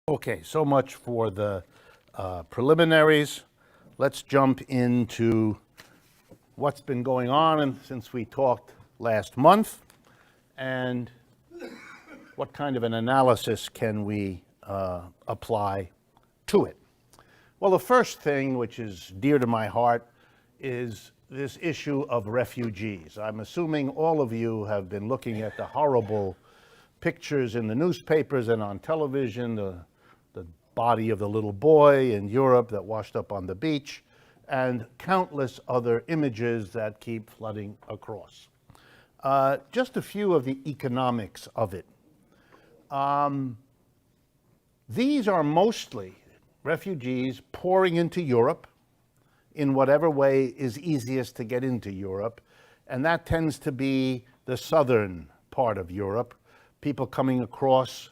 Okay, so much for the preliminaries. Let's jump into what's been going on since we talked last month, and what kind of an analysis can we apply to it. Well, the first thing, which is dear to my heart, is this issue of refugees. I'm assuming all of you have been looking at the horrible pictures in the newspapers and on television, the body of the little boy in Europe that washed up on the beach, and countless other images that keep flooding across. Just a few of the economics of it. These are mostly refugees pouring into Europe in whatever way is easiest to get into Europe, and that tends to be the southern part of Europe, people coming across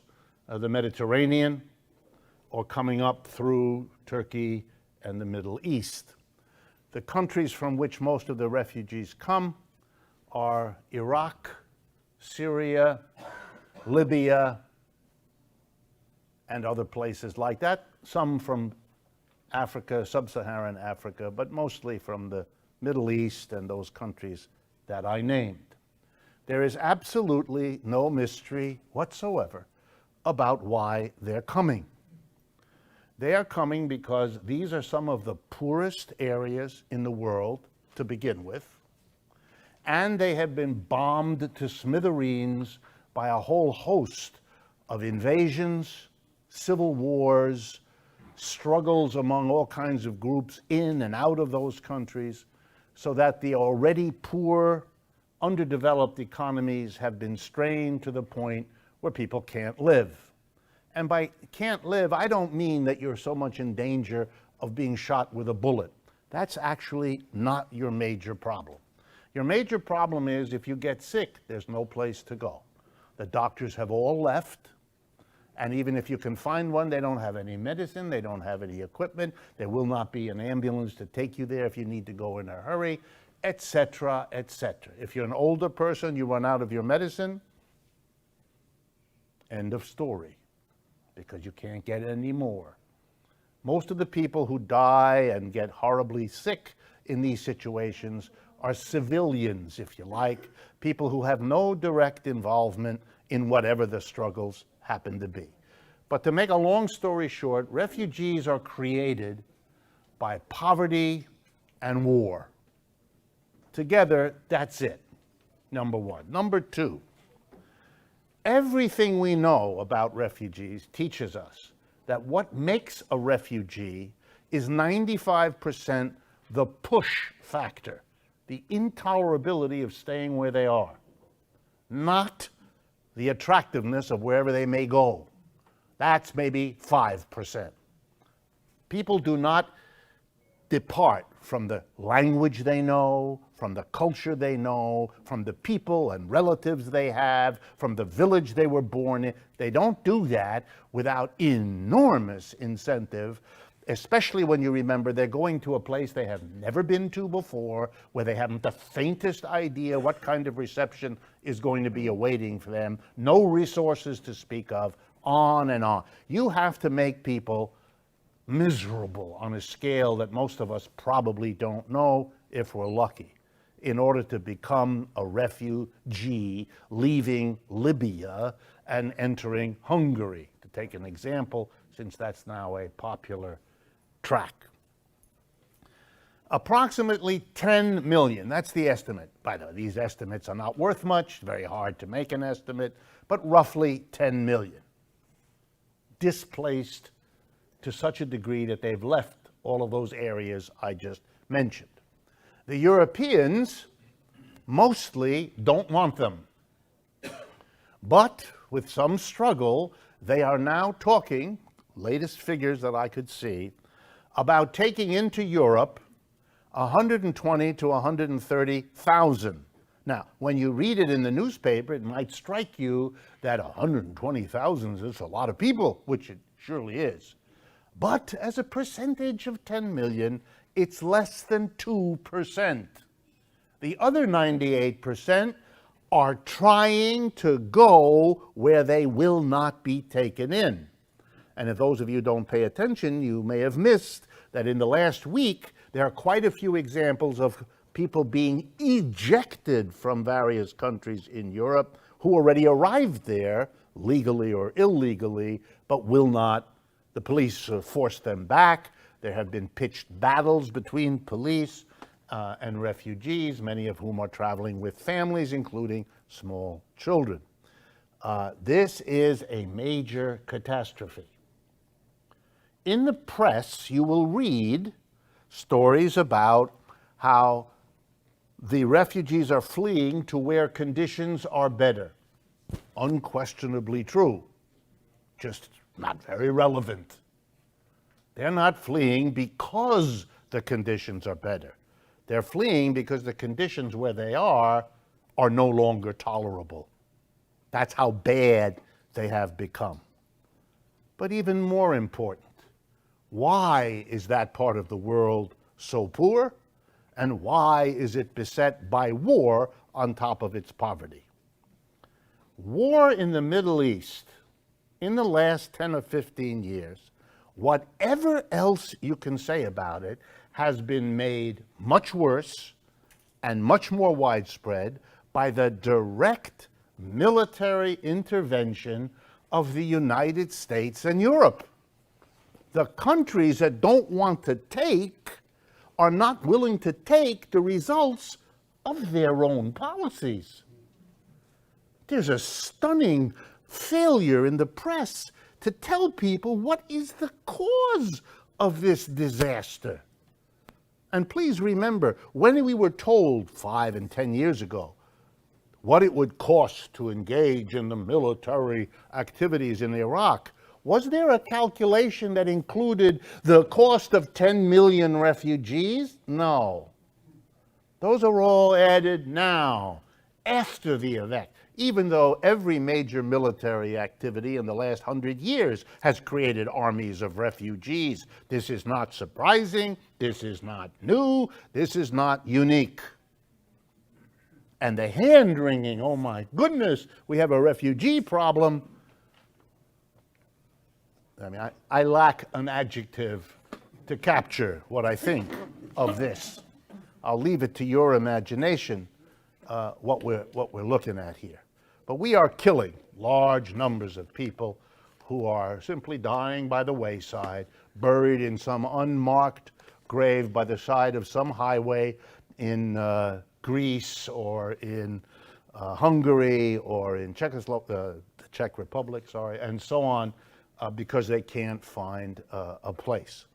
the Mediterranean or coming up through Turkey and the Middle East. The countries from which most of the refugees come are Iraq, Syria, Libya, and other places like that. Some from Africa, sub-Saharan Africa, but mostly from the Middle East and those countries that I named. There is absolutely no mystery whatsoever about why they're coming. They are coming because these are some of the poorest areas in the world to begin with, and they have been bombed to smithereens by a whole host of invasions, civil wars, struggles among all kinds of groups in and out of those countries, so that the already poor, underdeveloped economies have been strained to the point where people can't live. And by can't live, I don't mean that you're so much in danger of being shot with a bullet. That's actually not your major problem. Your major problem is if you get sick, there's no place to go. The doctors have all left, and even if you can find one, they don't have any medicine, they don't have any equipment, there will not be an ambulance to take you there if you need to go in a hurry, etc., etc. If you're an older person, you run out of your medicine, end of story, because you can't get any more. Most of the people who die and get horribly sick in these situations are civilians, if you like, people who have no direct involvement in whatever the struggles happen to be. But to make a long story short, refugees are created by poverty and war. Together, that's it, number one. Number two, everything we know about refugees teaches us that what makes a refugee is 95% the push factor, the intolerability of staying where they are, not the attractiveness of wherever they may go. That's maybe 5%. People do not depart from the language they know, from the culture they know, from the people and relatives they have, from the village they were born in. They don't do that without enormous incentive, especially when you remember they're going to a place they have never been to before, where they haven't the faintest idea what kind of reception is going to be awaiting for them, no resources to speak of, on and on. You have to make people miserable on a scale that most of us probably don't know if we're lucky, in order to become a refugee leaving Libya and entering Hungary, to take an example, since that's now a popular track. Approximately 10 million, that's the estimate. By the way, these estimates are not worth much, very hard to make an estimate, but roughly 10 million displaced to such a degree that they've left all of those areas I just mentioned. The Europeans mostly don't want them, but with some struggle, they are now talking, latest figures that I could see, about taking into Europe 120 to 130,000. Now, when you read it in the newspaper, it might strike you that 120,000 is a lot of people, which it surely is. But as a percentage of 10 million, it's less than 2%. The other 98% are trying to go where they will not be taken in. And if those of you don't pay attention, you may have missed that in the last week, there are quite a few examples of people being ejected from various countries in Europe who already arrived there, legally or illegally, but will not. The police force them back. There have been pitched battles between police and refugees, many of whom are traveling with families, including small children. This is a major catastrophe. In the press, you will read stories about how the refugees are fleeing to where conditions are better. Unquestionably true, just not very relevant. They're not fleeing because the conditions are better. They're fleeing because the conditions where they are no longer tolerable. That's how bad they have become. But even more important, why is that part of the world so poor? And why is it beset by war on top of its poverty? War in the Middle East in the last 10 or 15 years, whatever else you can say about it, has been made much worse and much more widespread by the direct military intervention of the United States and Europe. The countries that don't want to take are not willing to take the results of their own policies. There's a stunning failure in the press to tell people what is the cause of this disaster. And please remember, when we were told 5 and 10 years ago what it would cost to engage in the military activities in Iraq, was there a calculation that included the cost of 10 million refugees? No. Those are all added now, after the event, even though every major military activity in the last 100 years has created armies of refugees. This is not surprising, this is not new, this is not unique. And the hand-wringing, oh my goodness, we have a refugee problem. I mean, I lack an adjective to capture what I think of this. I'll leave it to your imagination what we're looking at here. But we are killing large numbers of people who are simply dying by the wayside, buried in some unmarked grave by the side of some highway in Greece or in Hungary or in the Czech Republic, and so on, because they can't find a place.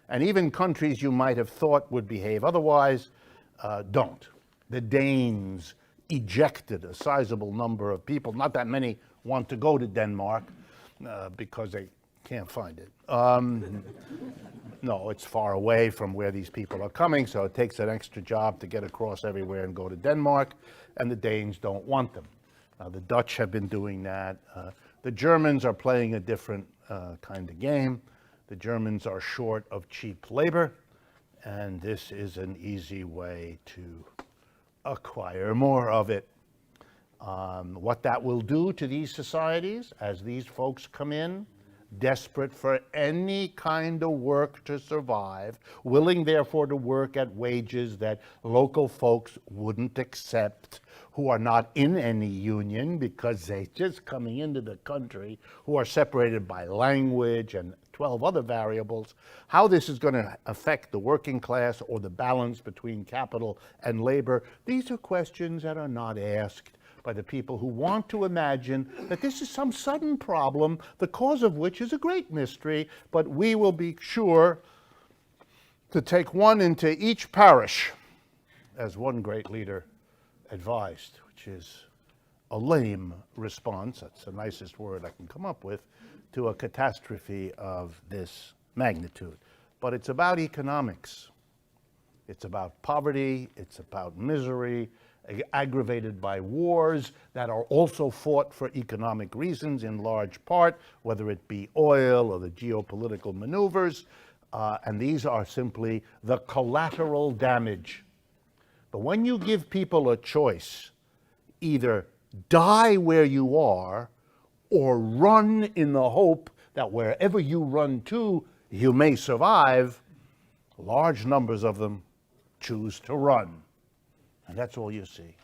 And even countries you might have thought would behave otherwise don't. The Danes ejected a sizable number of people. Not that many want to go to Denmark because they can't find it. No, it's far away from where these people are coming, so it takes an extra job to get across everywhere and go to Denmark, and the Danes don't want them. The Dutch have been doing that. The Germans are playing a different kind of game. The Germans are short of cheap labor, and this is an easy way to acquire more of it. What that will do to these societies as these folks come in, desperate for any kind of work to survive, willing therefore to work at wages that local folks wouldn't accept, who are not in any union because they're just coming into the country, who are separated by language and 12 other variables. How this is going to affect the working class or the balance between capital and labor, these are questions that are not asked by the people who want to imagine that this is some sudden problem, the cause of which is a great mystery, but we will be sure to take one into each parish, as one great leader advised, which is a lame response, that's the nicest word I can come up with, to a catastrophe of this magnitude. But it's about economics. It's about poverty, it's about misery, aggravated by wars that are also fought for economic reasons in large part, whether it be oil or the geopolitical maneuvers, and these are simply the collateral damage. But when you give people a choice, either die where you are or run in the hope that wherever you run to, you may survive, large numbers of them choose to run. And that's all you see.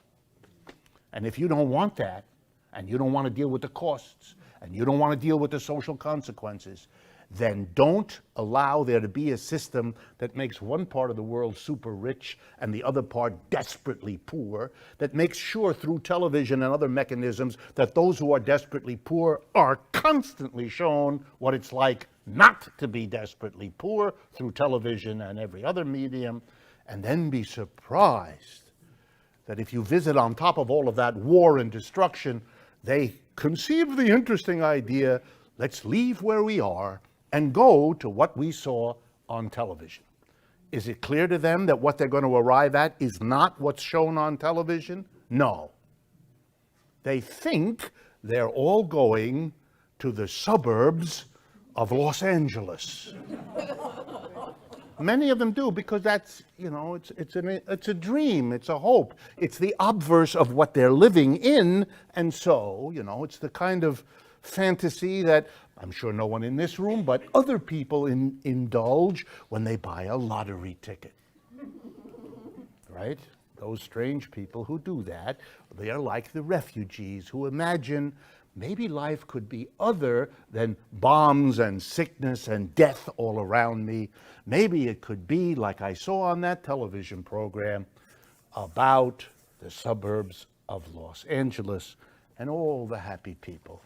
And if you don't want that, and you don't want to deal with the costs, and you don't want to deal with the social consequences, then don't allow there to be a system that makes one part of the world super rich and the other part desperately poor, that makes sure through television and other mechanisms that those who are desperately poor are constantly shown what it's like not to be desperately poor through television and every other medium, and then be surprised that if you visit on top of all of that war and destruction, they conceive the interesting idea, let's leave where we are and go to what we saw on television. Is it clear to them that what they're going to arrive at is not what's shown on television? No. They think they're all going to the suburbs of Los Angeles. Many of them do, because that's, it's a dream, it's a hope. It's the obverse of what they're living in, and so, it's the kind of fantasy that I'm sure no one in this room, but other people indulge when they buy a lottery ticket, right? Those strange people who do that, they are like the refugees who imagine maybe life could be other than bombs and sickness and death all around me. Maybe it could be, like I saw on that television program, about the suburbs of Los Angeles and all the happy people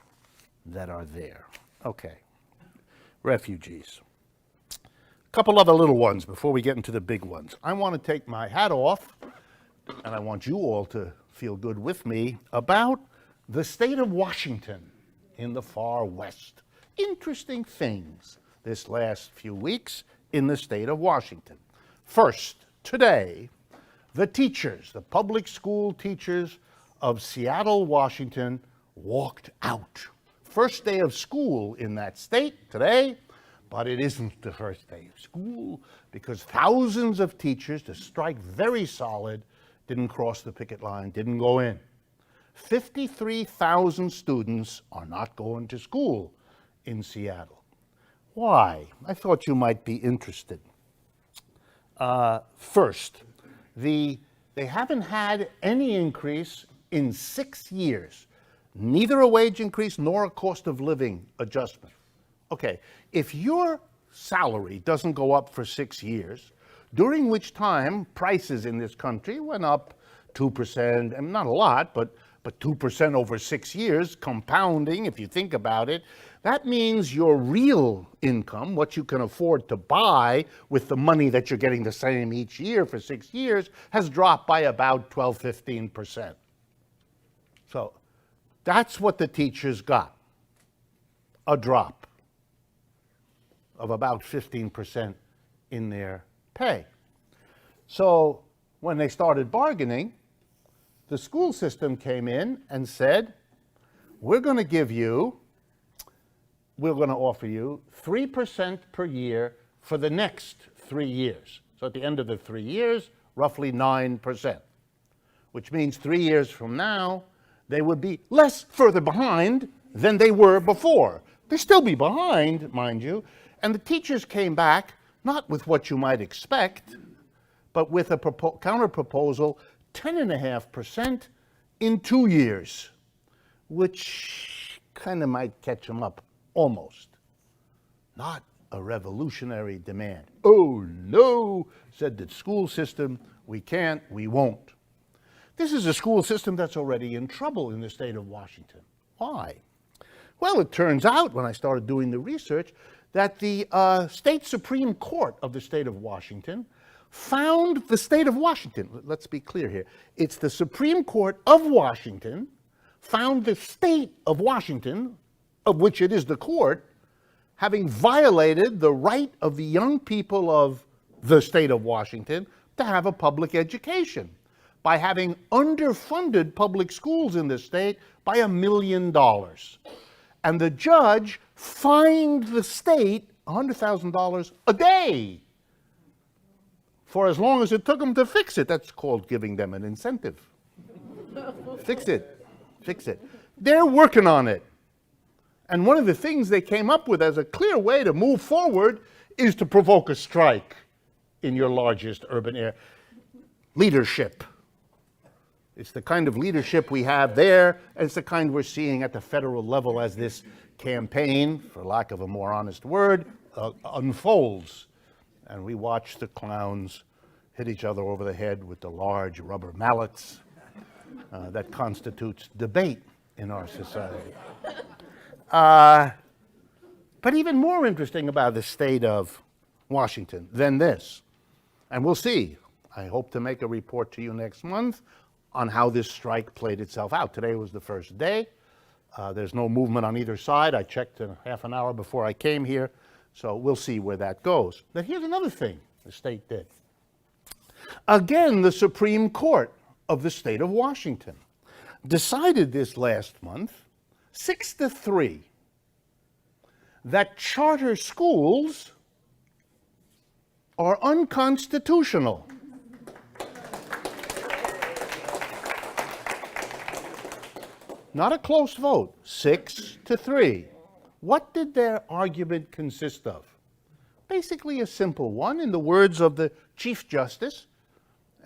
that are there. Okay, refugees. A couple other little ones before we get into the big ones. I want to take my hat off, and I want you all to feel good with me, about the state of Washington in the far west. Interesting things this last few weeks in the state of Washington. First, today, the teachers, the public school teachers of Seattle, Washington, walked out. First day of school in that state today, but it isn't the first day of school because thousands of teachers, to strike very solid, didn't cross the picket line, didn't go in. 53,000 students are not going to school in Seattle. Why? I thought you might be interested. First, they haven't had any increase in 6 years, neither a wage increase nor a cost of living adjustment. Okay, if your salary doesn't go up for 6 years, during which time prices in this country went up 2%, and not a lot, but 2% over 6 years, compounding, if you think about it, that means your real income, what you can afford to buy with the money that you're getting the same each year for 6 years, has dropped by about 12, 15%. So that's what the teachers got, a drop of about 15% in their pay. So when they started bargaining, the school system came in and said, we're going to offer you 3% per year for the next 3 years. So at the end of the 3 years, roughly 9%, which means 3 years from now, they would be further behind than they were before. They'd still be behind, mind you. And the teachers came back, not with what you might expect, but with a counter-proposal, 10.5% in 2 years, which kind of might catch them up, almost. Not a revolutionary demand. Oh no, said the school system, we can't, we won't. This is a school system that's already in trouble in the state of Washington. Why? Well, it turns out, when I started doing the research, that the state Supreme Court of the state of Washington found the state of Washington, let's be clear here, it's the Supreme Court of Washington, found the state of Washington, of which it is the court, having violated the right of the young people of the state of Washington to have a public education by having underfunded public schools in the state by $1 million. And the judge fined the state $100,000 a day for as long as it took them to fix it. That's called giving them an incentive. Fix it. Fix it. They're working on it. And one of the things they came up with as a clear way to move forward is to provoke a strike in your largest urban area. Leadership. It's the kind of leadership we have there, and it's the kind we're seeing at the federal level as this campaign, for lack of a more honest word, unfolds. And we watch the clowns hit each other over the head with the large rubber mallets that constitutes debate in our society. But even more interesting about the state of Washington than this, and we'll see, I hope to make a report to you next month on how this strike played itself out. Today was the first day. There's no movement on either side. I checked a half an hour before I came here, so we'll see where that goes. But here's another thing the state did. Again, the Supreme Court of the state of Washington decided this last month, 6-3, that charter schools are unconstitutional. Not a close vote, 6-3. What did their argument consist of? Basically a simple one, in the words of the Chief Justice,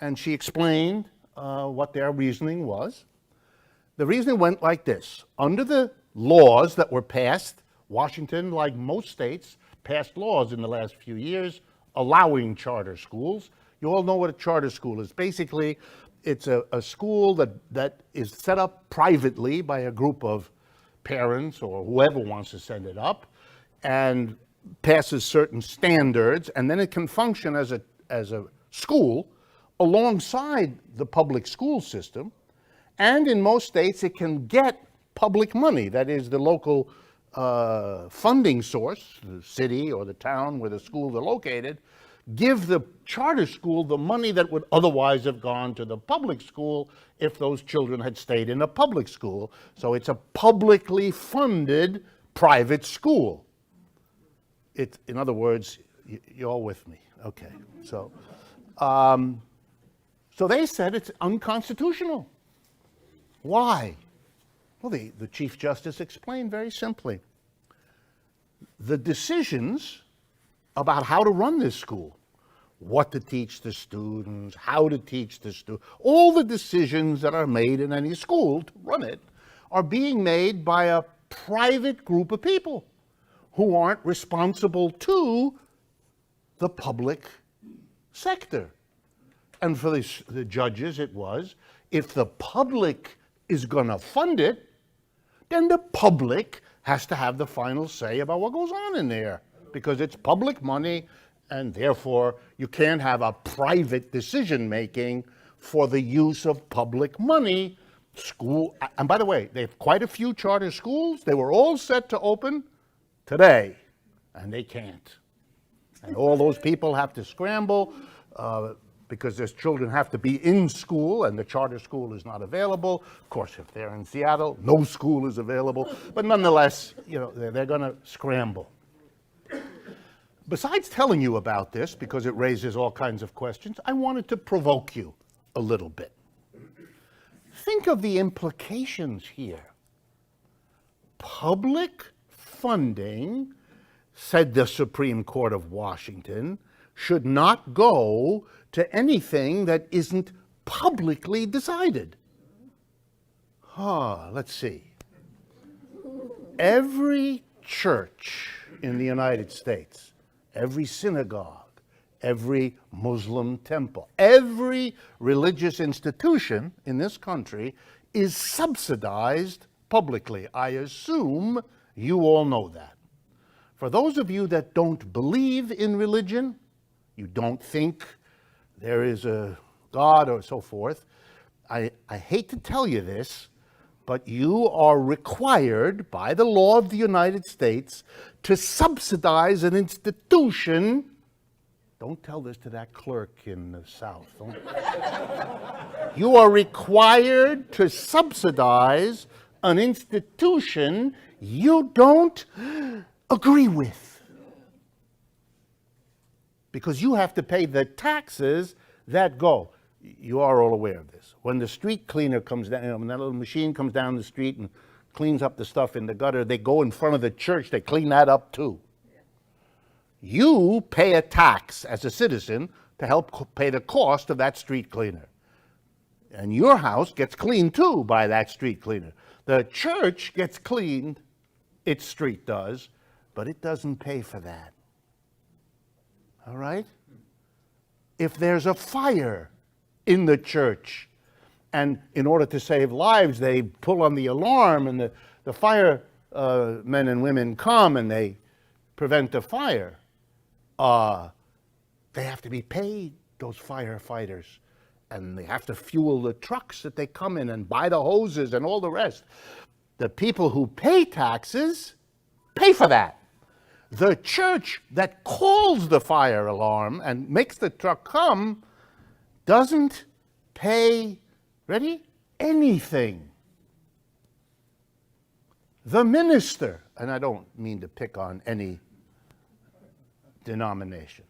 and she explained what their reasoning was. The reasoning went like this. Under the laws that were passed, Washington, like most states, passed laws in the last few years allowing charter schools. You all know what a charter school is. Basically, it's a school that is set up privately by a group of parents or whoever wants to send it up, and passes certain standards, and then it can function as a school alongside the public school system. And in most states, it can get public money, that is the local funding source, the city or the town where the schools are located, give the charter school the money that would otherwise have gone to the public school if those children had stayed in a public school. So it's a publicly funded private school. In other words, you're all with me. Okay. So they said it's unconstitutional. Why? Well, the Chief Justice explained very simply. The decisions about how to run this school, what to teach the students, how to teach the students, all the decisions that are made in any school to run it are being made by a private group of people who aren't responsible to the public sector. And for the judges, it was, if the public is going to fund it, then the public has to have the final say about what goes on in there, because it's public money, and therefore you can't have a private decision-making for the use of public money. And by the way, they have quite a few charter schools. They were all set to open today, and they can't. And all those people have to scramble because their children have to be in school, and the charter school is not available. Of course, if they're in Seattle, no school is available. But nonetheless, they're going to scramble. Besides telling you about this, because it raises all kinds of questions, I wanted to provoke you a little bit. Think of the implications here. Public funding, said the Supreme Court of Washington, should not go to anything that isn't publicly decided. Let's see. Every church in the United States, every synagogue, every Muslim temple, every religious institution in this country is subsidized publicly. I assume you all know that. For those of you that don't believe in religion, you don't think there is a God or so forth, I hate to tell you this, but you are required by the law of the United States to subsidize an institution. Don't tell this to that clerk in the South. You are required to subsidize an institution you don't agree with, because you have to pay the taxes that go. You are all aware of this. When the street cleaner comes down, when that little machine comes down the street and cleans up the stuff in the gutter, they go in front of the church, they clean that up too. You pay a tax as a citizen to help pay the cost of that street cleaner. And your house gets cleaned too by that street cleaner. The church gets cleaned, its street does, but it doesn't pay for that. All right? If there's a fire in the church, and in order to save lives, they pull on the alarm, and the fire men and women come and they prevent the fire, they have to be paid, those firefighters. And they have to fuel the trucks that they come in and buy the hoses and all the rest. The people who pay taxes pay for that. The church that calls the fire alarm and makes the truck come doesn't pay, ready? Anything. The minister, and I don't mean to pick on any denomination.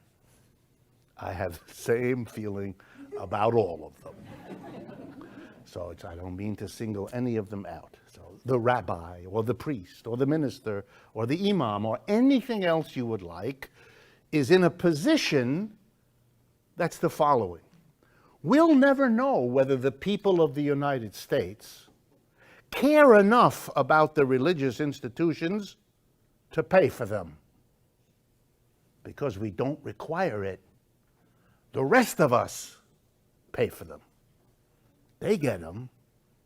I have the same feeling about all of them. So I don't mean to single any of them out. So the rabbi or the priest or the minister or the imam or anything else you would like is in a position that's the following. We'll never know whether the people of the United States care enough about the religious institutions to pay for them, because we don't require it. The rest of us pay for them. They get them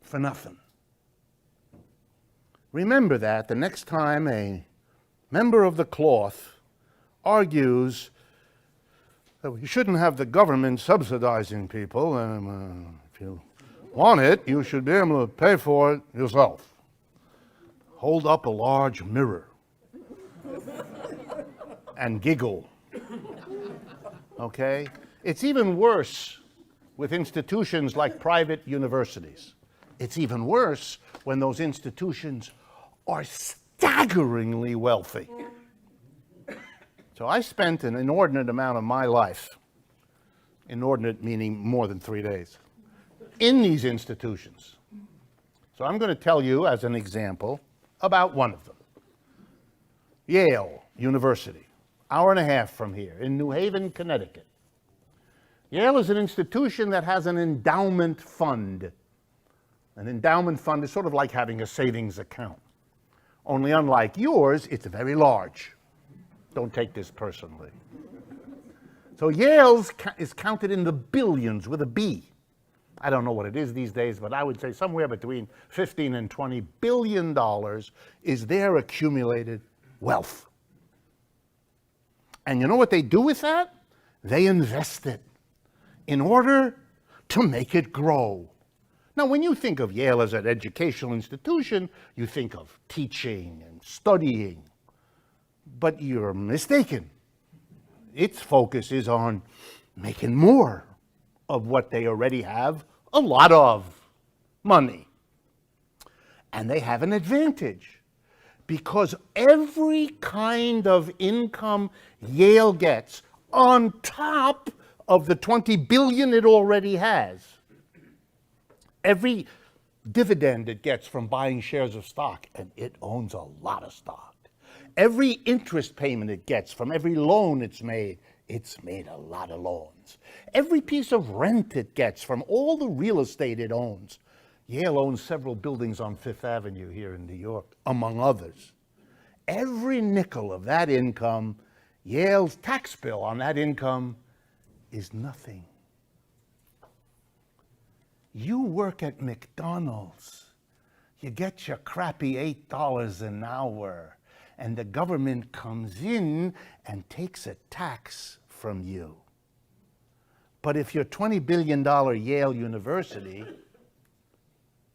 for nothing. Remember that the next time a member of the cloth argues that we shouldn't have the government subsidizing people, and if you want it, you should be able to pay for it yourself. Hold up a large mirror and giggle. Okay? It's even worse with institutions like private universities. It's even worse when those institutions are staggeringly wealthy. So I spent an inordinate amount of my life, inordinate meaning more than 3 days, in these institutions. So I'm going to tell you as an example about one of them. Yale University, hour and a half from here in New Haven, Connecticut. Yale is an institution that has an endowment fund. An endowment fund is sort of like having a savings account. Only unlike yours, it's very large. Don't take this personally. So Yale's is counted in the billions with a B. I don't know what it is these days, but I would say somewhere between 15 and 20 billion dollars is their accumulated wealth. And you know what they do with that? They invest it in order to make it grow. Now, when you think of Yale as an educational institution, you think of teaching and studying. But you're mistaken. Its focus is on making more of what they already have a lot of money. And they have an advantage, because every kind of income Yale gets on top of the 20 billion it already has, every dividend it gets from buying shares of stock, and it owns a lot of stock, every interest payment it gets from every loan it's made a lot of loans, every piece of rent it gets from all the real estate it owns. Yale owns several buildings on Fifth Avenue here in New York, among others. Every nickel of that income, Yale's tax bill on that income is nothing. You work at McDonald's, you get your crappy $8 an hour, and the government comes in and takes a tax from you. But if you're $20 billion Yale University,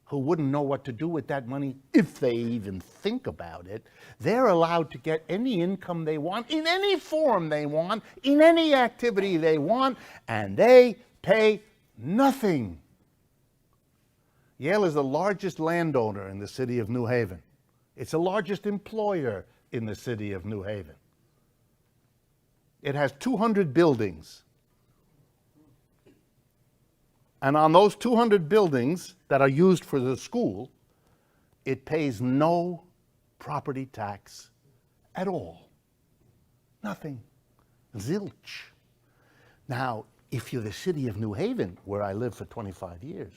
who wouldn't know what to do with that money if they even think about it, they're allowed to get any income they want, in any form they want, in any activity they want, and they pay nothing. Yale is the largest landowner in the city of New Haven. It's the largest employer in the city of New Haven. It has 200 buildings. And on those 200 buildings that are used for the school, it pays no property tax at all. Nothing. Zilch. Now, if you're the city of New Haven, where I lived for 25 years,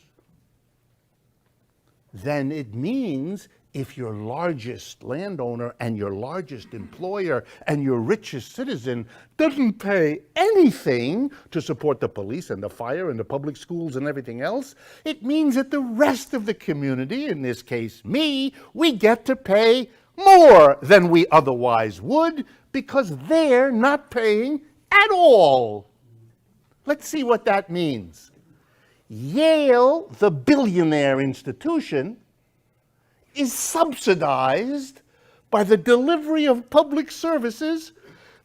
then it means if your largest landowner and your largest employer and your richest citizen doesn't pay anything to support the police and the fire and the public schools and everything else, it means that the rest of the community, in this case me, we get to pay more than we otherwise would because they're not paying at all. Let's see what that means. Yale, the billionaire institution, is subsidized by the delivery of public services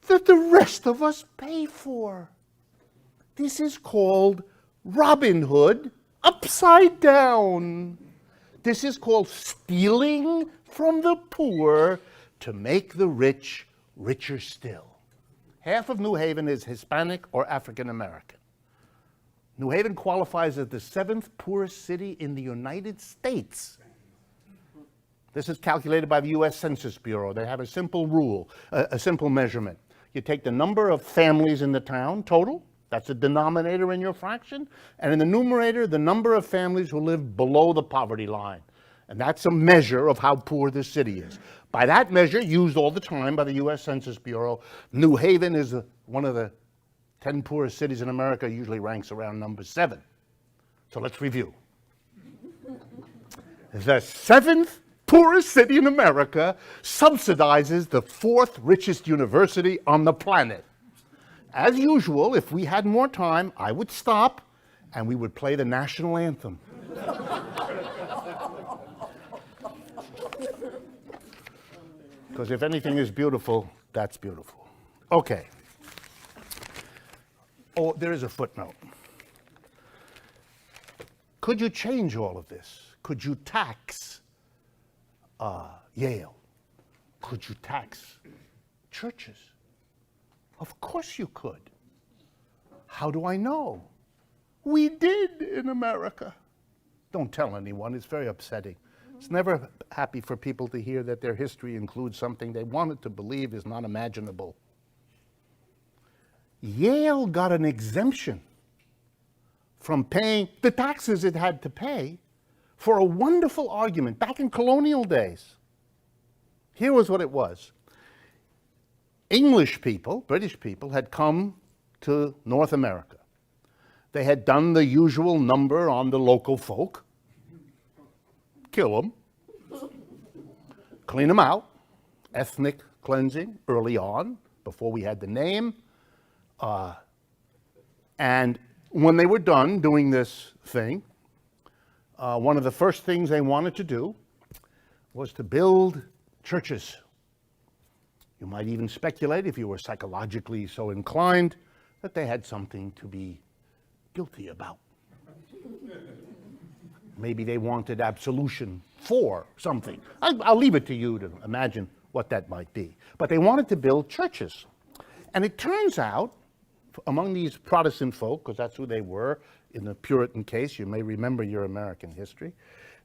that the rest of us pay for. This is called Robin Hood upside down. This is called stealing from the poor to make the rich richer still. Half of New Haven is Hispanic or African American. New Haven qualifies as the 7th poorest city in the United States. This is calculated by the US Census Bureau. They have a simple rule, a simple measurement. You take the number of families in the town, total, that's the denominator in your fraction, and in the numerator, the number of families who live below the poverty line. And that's a measure of how poor this city is. By that measure, used all the time by the US Census Bureau, New Haven is one of the 10 poorest cities in America, usually ranks around number 7. So let's review. The 7th poorest city in America subsidizes the 4th richest university on the planet. As usual, if we had more time, I would stop and we would play the national anthem. Because if anything is beautiful, that's beautiful. Okay. Oh, there is a footnote. Could you change all of this? Could you tax Yale? Could you tax churches? Of course you could. How do I know? We did in America. Don't tell anyone, it's very upsetting. It's never happy for people to hear that their history includes something they wanted to believe is not imaginable. Yale got an exemption from paying the taxes it had to pay for a wonderful argument back in colonial days. Here was what it was. English people, British people, had come to North America. They had done the usual number on the local folk. Kill them. Clean them out. Ethnic cleansing early on, before we had the name. And when they were done doing this thing, one of the first things they wanted to do was to build churches. You might even speculate, if you were psychologically so inclined, that they had something to be guilty about. Maybe they wanted absolution for something. I'll leave it to you to imagine what that might be. But they wanted to build churches. And it turns out, among these Protestant folk, because that's who they were in the Puritan case, you may remember your American history,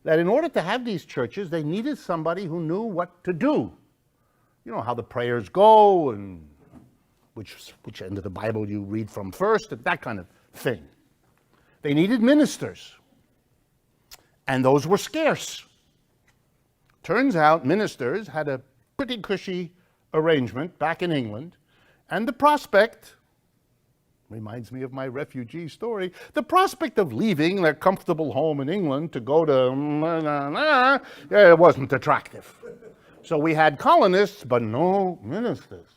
that in order to have these churches, they needed somebody who knew what to do. You know how the prayers go and which end of the Bible you read from first, that kind of thing. They needed ministers. And those were scarce. Turns out ministers had a pretty cushy arrangement back in England, and the prospect, reminds me of my refugee story, the prospect of leaving their comfortable home in England to go to, it wasn't attractive. So we had colonists, but no ministers.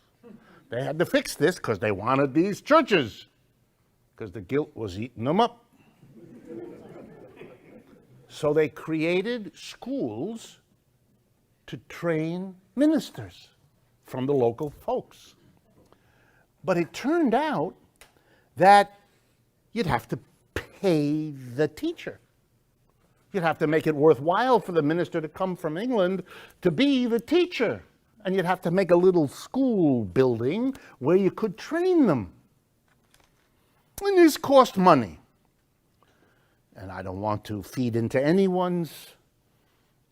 They had to fix this because they wanted these churches, because the guilt was eating them up. So they created schools to train ministers from the local folks. But it turned out that you'd have to pay the teacher. You'd have to make it worthwhile for the minister to come from England to be the teacher. And you'd have to make a little school building where you could train them. And this cost money. And I don't want to feed into anyone's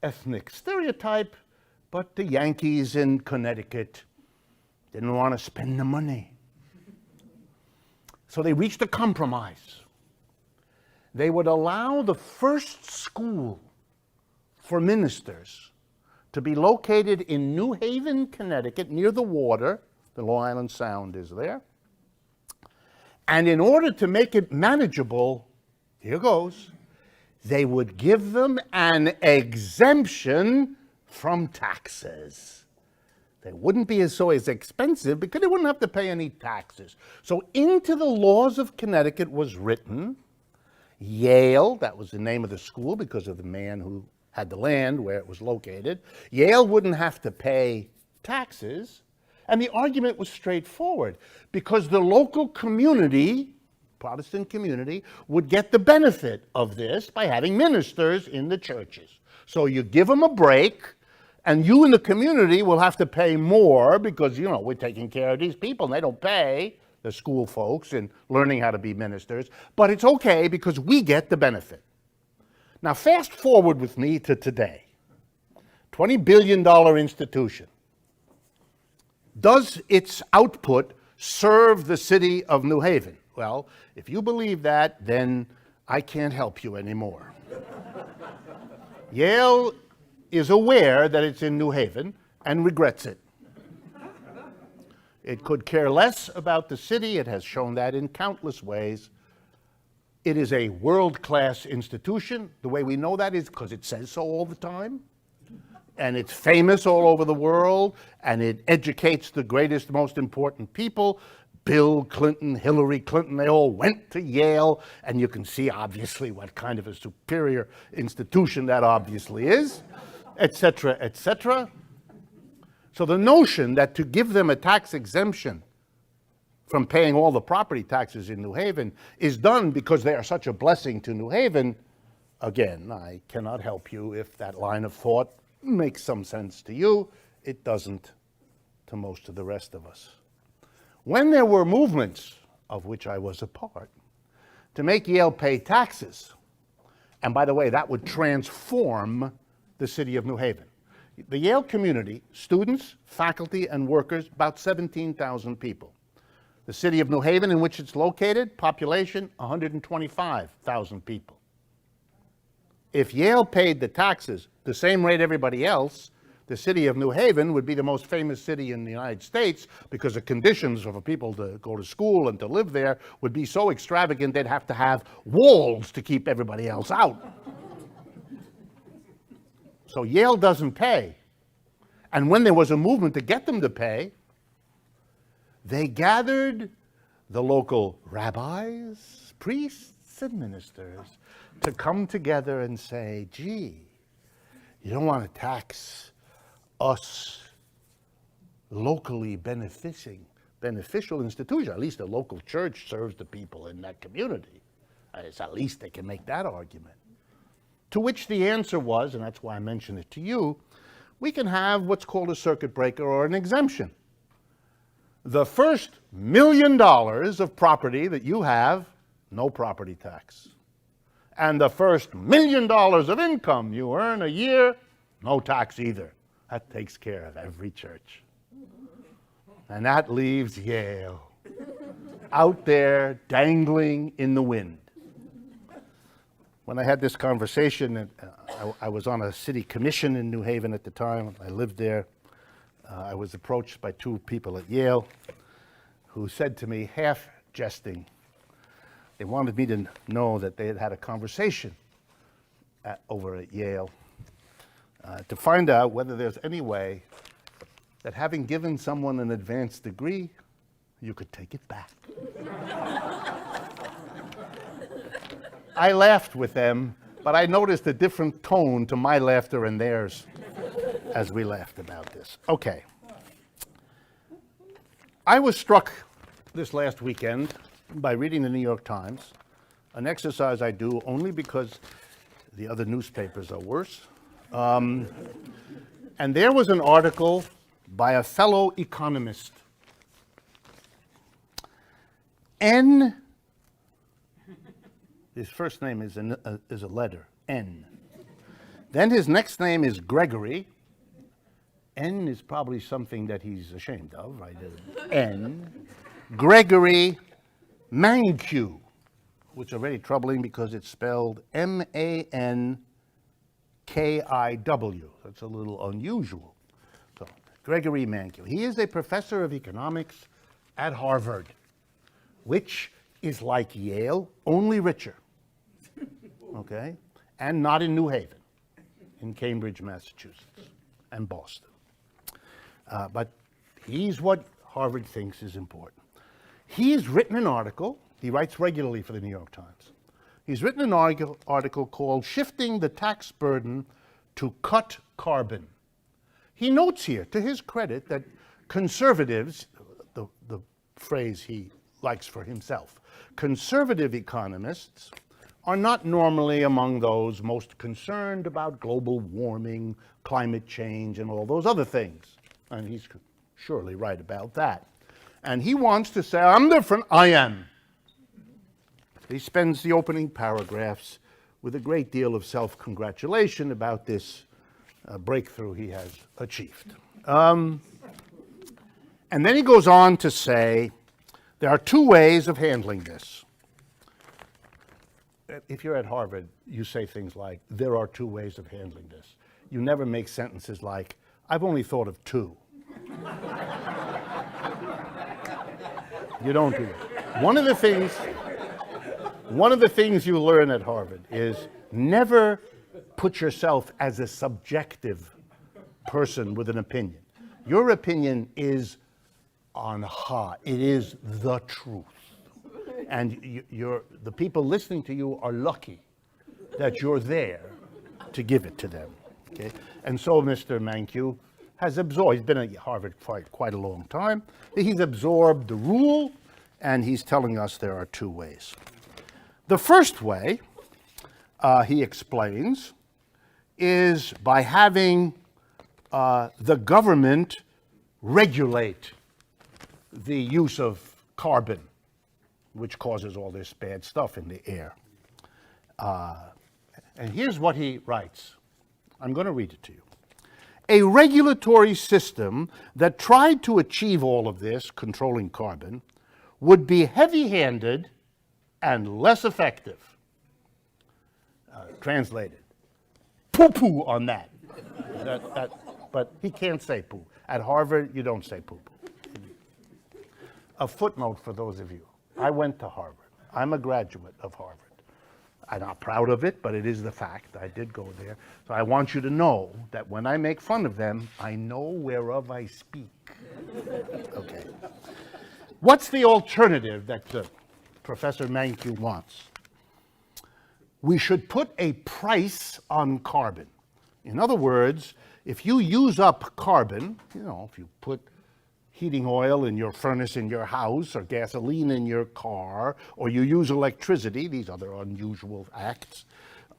ethnic stereotype, but the Yankees in Connecticut didn't want to spend the money. So they reached a compromise. They would allow the first school for ministers to be located in New Haven, Connecticut, near the water. The Long Island Sound is there. And in order to make it manageable, here goes, they would give them an exemption from taxes. They wouldn't be so expensive because they wouldn't have to pay any taxes. So into the laws of Connecticut was written, Yale, that was the name of the school because of the man who had the land where it was located, Yale wouldn't have to pay taxes. And the argument was straightforward, because the local community, Protestant community, would get the benefit of this by having ministers in the churches. So you give them a break, and you in the community will have to pay more because, you know, we're taking care of these people and they don't pay, the school folks, in learning how to be ministers. But it's okay because we get the benefit. Now fast forward with me to today. $20 billion institution. Does its output serve the city of New Haven? Well, if you believe that, then I can't help you anymore. Yale is aware that it's in New Haven and regrets it. It could care less about the city. It has shown that in countless ways. It is a world-class institution. The way we know that is because it says so all the time. And it's famous all over the world, and it educates the greatest, most important people. Bill Clinton, Hillary Clinton, they all went to Yale, and you can see obviously what kind of a superior institution that obviously is, et cetera, et cetera. So the notion that to give them a tax exemption from paying all the property taxes in New Haven is done because they are such a blessing to New Haven, again, I cannot help you if that line of thought makes some sense to you. It doesn't to most of the rest of us. When there were movements, of which I was a part, to make Yale pay taxes, and by the way, that would transform the city of New Haven. The Yale community, students, faculty, and workers, about 17,000 people. The city of New Haven, in which it's located, population, 125,000 people. If Yale paid the taxes the same rate everybody else, the city of New Haven would be the most famous city in the United States because the conditions for people to go to school and to live there would be so extravagant they'd have to have walls to keep everybody else out. So Yale doesn't pay. And when there was a movement to get them to pay, they gathered the local rabbis, priests, and ministers to come together and say, gee, you don't want to tax us locally beneficial institution. At least a local church serves the people in that community. It's at least they can make that argument. To which the answer was, and that's why I mentioned it to you, we can have what's called a circuit breaker or an exemption. The first $1 million of property that you have, no property tax. And the first $1 million of income you earn a year, no tax either. That takes care of every church. And that leaves Yale out there dangling in the wind. When I had this conversation, I was on a city commission in New Haven at the time. I lived there. I was approached by two people at Yale who said to me, half jesting, they wanted me to know that they had had a conversation over at Yale to find out whether there's any way that having given someone an advanced degree, you could take it back. I laughed with them, but I noticed a different tone to my laughter and theirs as we laughed about this. Okay. I was struck this last weekend by reading the New York Times, an exercise I do only because the other newspapers are worse. And there was an article by a fellow economist. His first name is a letter, N. Then his next name is Gregory. N is probably something that he's ashamed of, right? N. Gregory Mankiw, which is already troubling because it's spelled Mankiw. That's a little unusual. So, Gregory Mankiw. He is a professor of economics at Harvard, which is like Yale, only richer, okay? And not in New Haven, in Cambridge, Massachusetts, and Boston. But he's what Harvard thinks is important. He's written an article. He writes regularly for the New York Times. He's written an article called Shifting the Tax Burden to Cut Carbon. He notes here, to his credit, that conservatives, the phrase he likes for himself, conservative economists are not normally among those most concerned about global warming, climate change, and all those other things. And he's surely right about that. And he wants to say, I'm different, I am. He spends the opening paragraphs with a great deal of self-congratulation about this breakthrough he has achieved. And then he goes on to say, there are two ways of handling this. If you're at Harvard, you say things like, there are two ways of handling this. You never make sentences like, I've only thought of two. You don't do that. One of the things you learn at Harvard is never put yourself as a subjective person with an opinion. Your opinion is on high. It is the truth. And the people listening to you are lucky that you're there to give it to them. Okay? And so Mr. Mankiw has absorbed, he's been at Harvard for quite a long time, he's absorbed the rule, and he's telling us there are two ways. The first way, he explains, is by having the government regulate the use of carbon, which causes all this bad stuff in the air. And here's what he writes. I'm going to read it to you. A regulatory system that tried to achieve all of this, controlling carbon, would be heavy-handed and less effective. Translated, poo-poo on that. But he can't say poo. At Harvard, you don't say poo-poo. A footnote for those of you. I went to Harvard. I'm a graduate of Harvard. I'm not proud of it, but it is the fact. I did go there. So I want you to know that when I make fun of them, I know whereof I speak. Okay. What's the alternative that Professor Mankiw wants? We should put a price on carbon. In other words, if you use up carbon, if you put heating oil in your furnace in your house, or gasoline in your car, or you use electricity, these other unusual acts,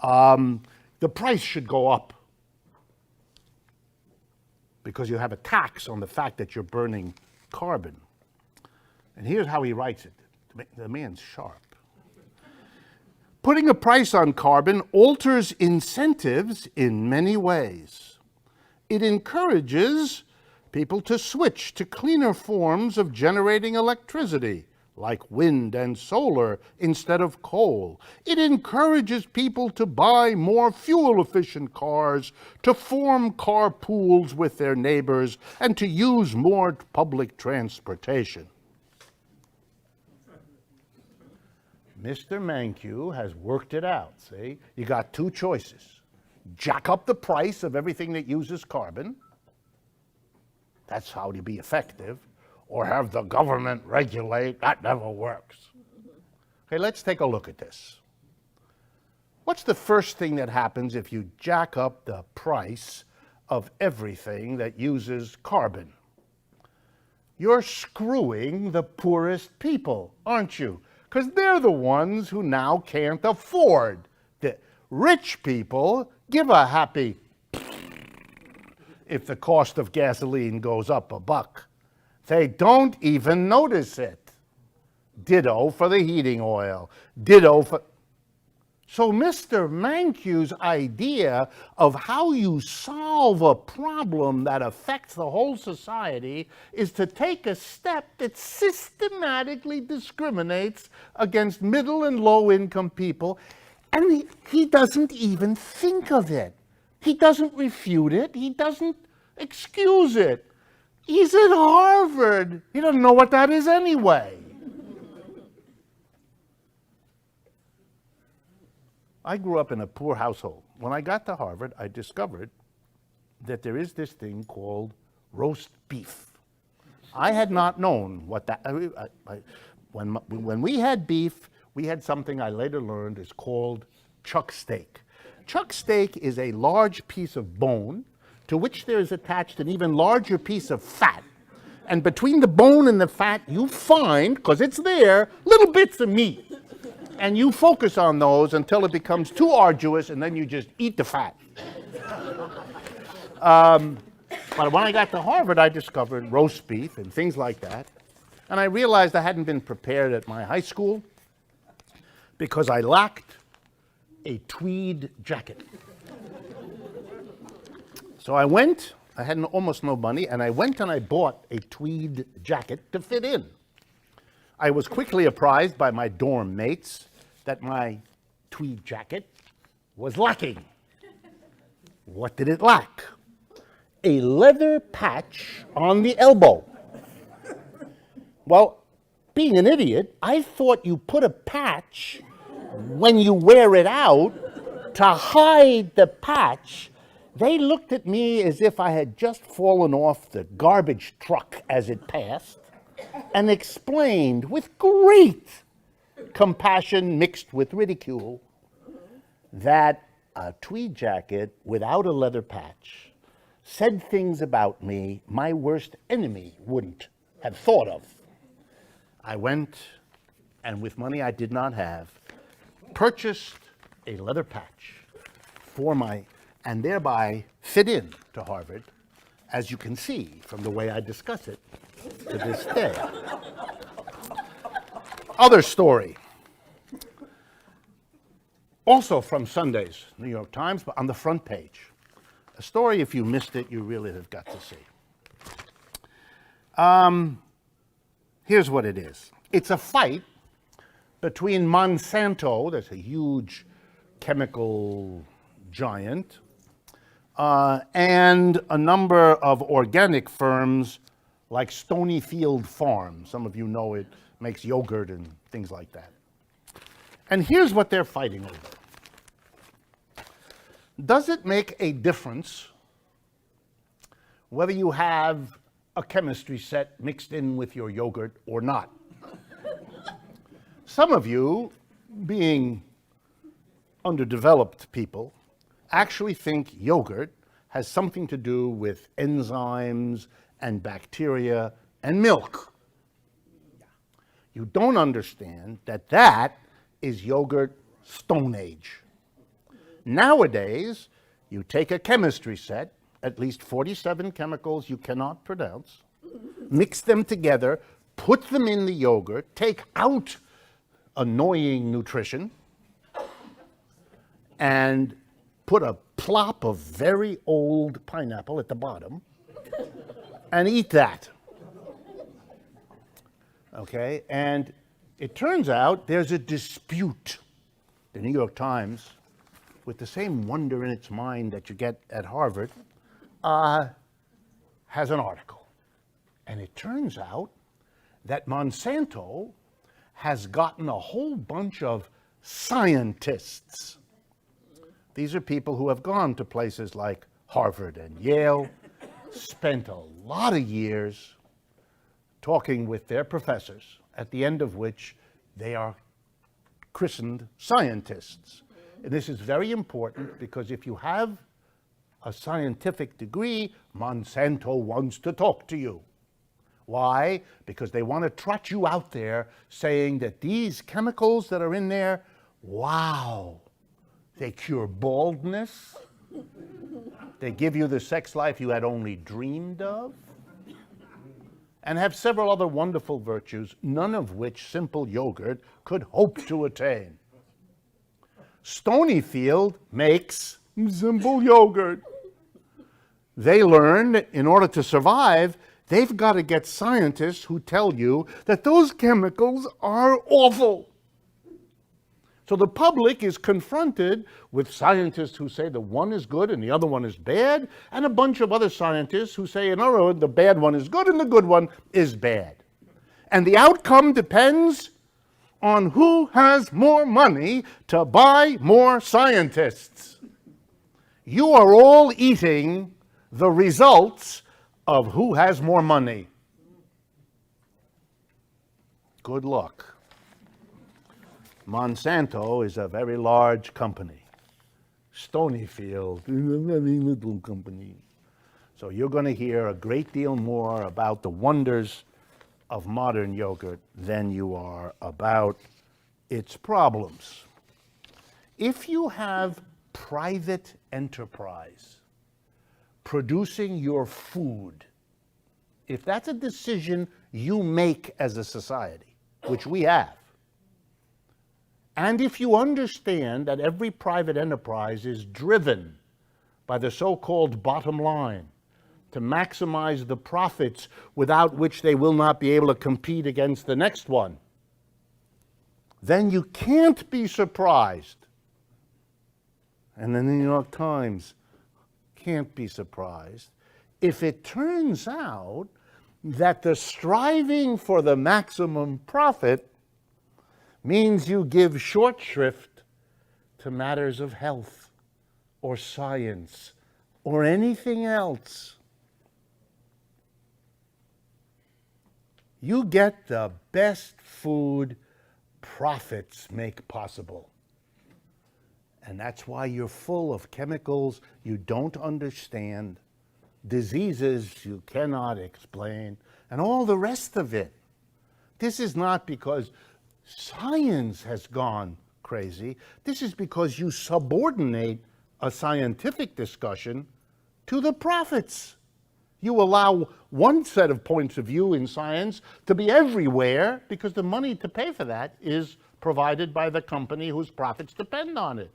the price should go up because you have a tax on the fact that you're burning carbon. And here's how he writes it. The man's sharp. Putting a price on carbon alters incentives in many ways. It encourages people to switch to cleaner forms of generating electricity, like wind and solar instead of coal. It encourages people to buy more fuel-efficient cars, to form carpools with their neighbors, and to use more public transportation. Mr. Mankiw has worked it out, see? You got two choices. Jack up the price of everything that uses carbon. That's how to be effective. Or have the government regulate. That never works. Okay, let's take a look at this. What's the first thing that happens if you jack up the price of everything that uses carbon? You're screwing the poorest people, aren't you? Because they're the ones who now can't afford. The rich people give a happy if the cost of gasoline goes up $1. They don't even notice it. Ditto for the heating oil. Ditto for... So Mr. Mankiw's idea of how you solve a problem that affects the whole society is to take a step that systematically discriminates against middle and low income people, and he doesn't even think of it. He doesn't refute it. He doesn't excuse it. He's at Harvard. He doesn't know what that is anyway. I grew up in a poor household. When I got to Harvard, I discovered that there is this thing called roast beef. I had not known what that. When we had beef, we had something I later learned is called chuck steak. Chuck steak is a large piece of bone to which there is attached an even larger piece of fat. And between the bone and the fat, you find, because it's there, little bits of meat. And you focus on those until it becomes too arduous, and then you just eat the fat. But when I got to Harvard, I discovered roast beef and things like that. And I realized I hadn't been prepared at my high school because I lacked a tweed jacket. So I had almost no money, and I went and I bought a tweed jacket to fit in. I was quickly apprised by my dorm mates that my tweed jacket was lacking. What did it lack? A leather patch on the elbow. Well, being an idiot, I thought you put a patch when you wear it out to hide the patch. They looked at me as if I had just fallen off the garbage truck as it passed, and explained with great compassion mixed with ridicule that a tweed jacket without a leather patch said things about me my worst enemy wouldn't have thought of. I went, and with money I did not have, purchased a leather patch for and thereby fit in to Harvard, as you can see from the way I discuss it to this day. Other story, also from Sunday's New York Times, but on the front page. A story, if you missed it, you really have got to see. Here's what it is. It's a fight between Monsanto, that's a huge chemical giant, and a number of organic firms like Stonyfield Farm. Some of you know it makes yogurt and things like that. And here's what they're fighting over. Does it make a difference whether you have a chemistry set mixed in with your yogurt or not? Some of you, being underdeveloped people, actually think yogurt has something to do with enzymes and bacteria and milk. You don't understand that that is yogurt Stone Age. Nowadays, you take a chemistry set, at least 47 chemicals you cannot pronounce, mix them together, put them in the yogurt, take out annoying nutrition, and put a plop of very old pineapple at the bottom, and eat that. Okay, and it turns out there's a dispute. The New York Times, with the same wonder in its mind that you get at Harvard, has an article. And it turns out that Monsanto has gotten a whole bunch of scientists. These are people who have gone to places like Harvard and Yale, spent a lot of years talking with their professors, at the end of which they are christened scientists. And this is very important because if you have a scientific degree, Monsanto wants to talk to you. Why? Because they want to trot you out there saying that these chemicals that are in there, wow, they cure baldness, they give you the sex life you had only dreamed of, and have several other wonderful virtues, none of which simple yogurt could hope to attain. Stonyfield makes simple yogurt. They learned that in order to survive, they've got to get scientists who tell you that those chemicals are awful. So the public is confronted with scientists who say the one is good and the other one is bad, and a bunch of other scientists who say, in other words, the bad one is good and the good one is bad. And the outcome depends on who has more money to buy more scientists. You are all eating the results of who has more money. Good luck. Monsanto is a very large company. Stonyfield is a very little company. So you're going to hear a great deal more about the wonders of modern yogurt than you are about its problems. If you have private enterprise producing your food, if that's a decision you make as a society, which we have, and if you understand that every private enterprise is driven by the so-called bottom line to maximize the profits without which they will not be able to compete against the next one, then you can't be surprised. And then the New York Times can't be surprised if it turns out that the striving for the maximum profit means you give short shrift to matters of health or science or anything else. You get the best food profits make possible. And that's why you're full of chemicals you don't understand, diseases you cannot explain, and all the rest of it. This is not because science has gone crazy. This is because you subordinate a scientific discussion to the profits. You allow one set of points of view in science to be everywhere because the money to pay for that is provided by the company whose profits depend on it.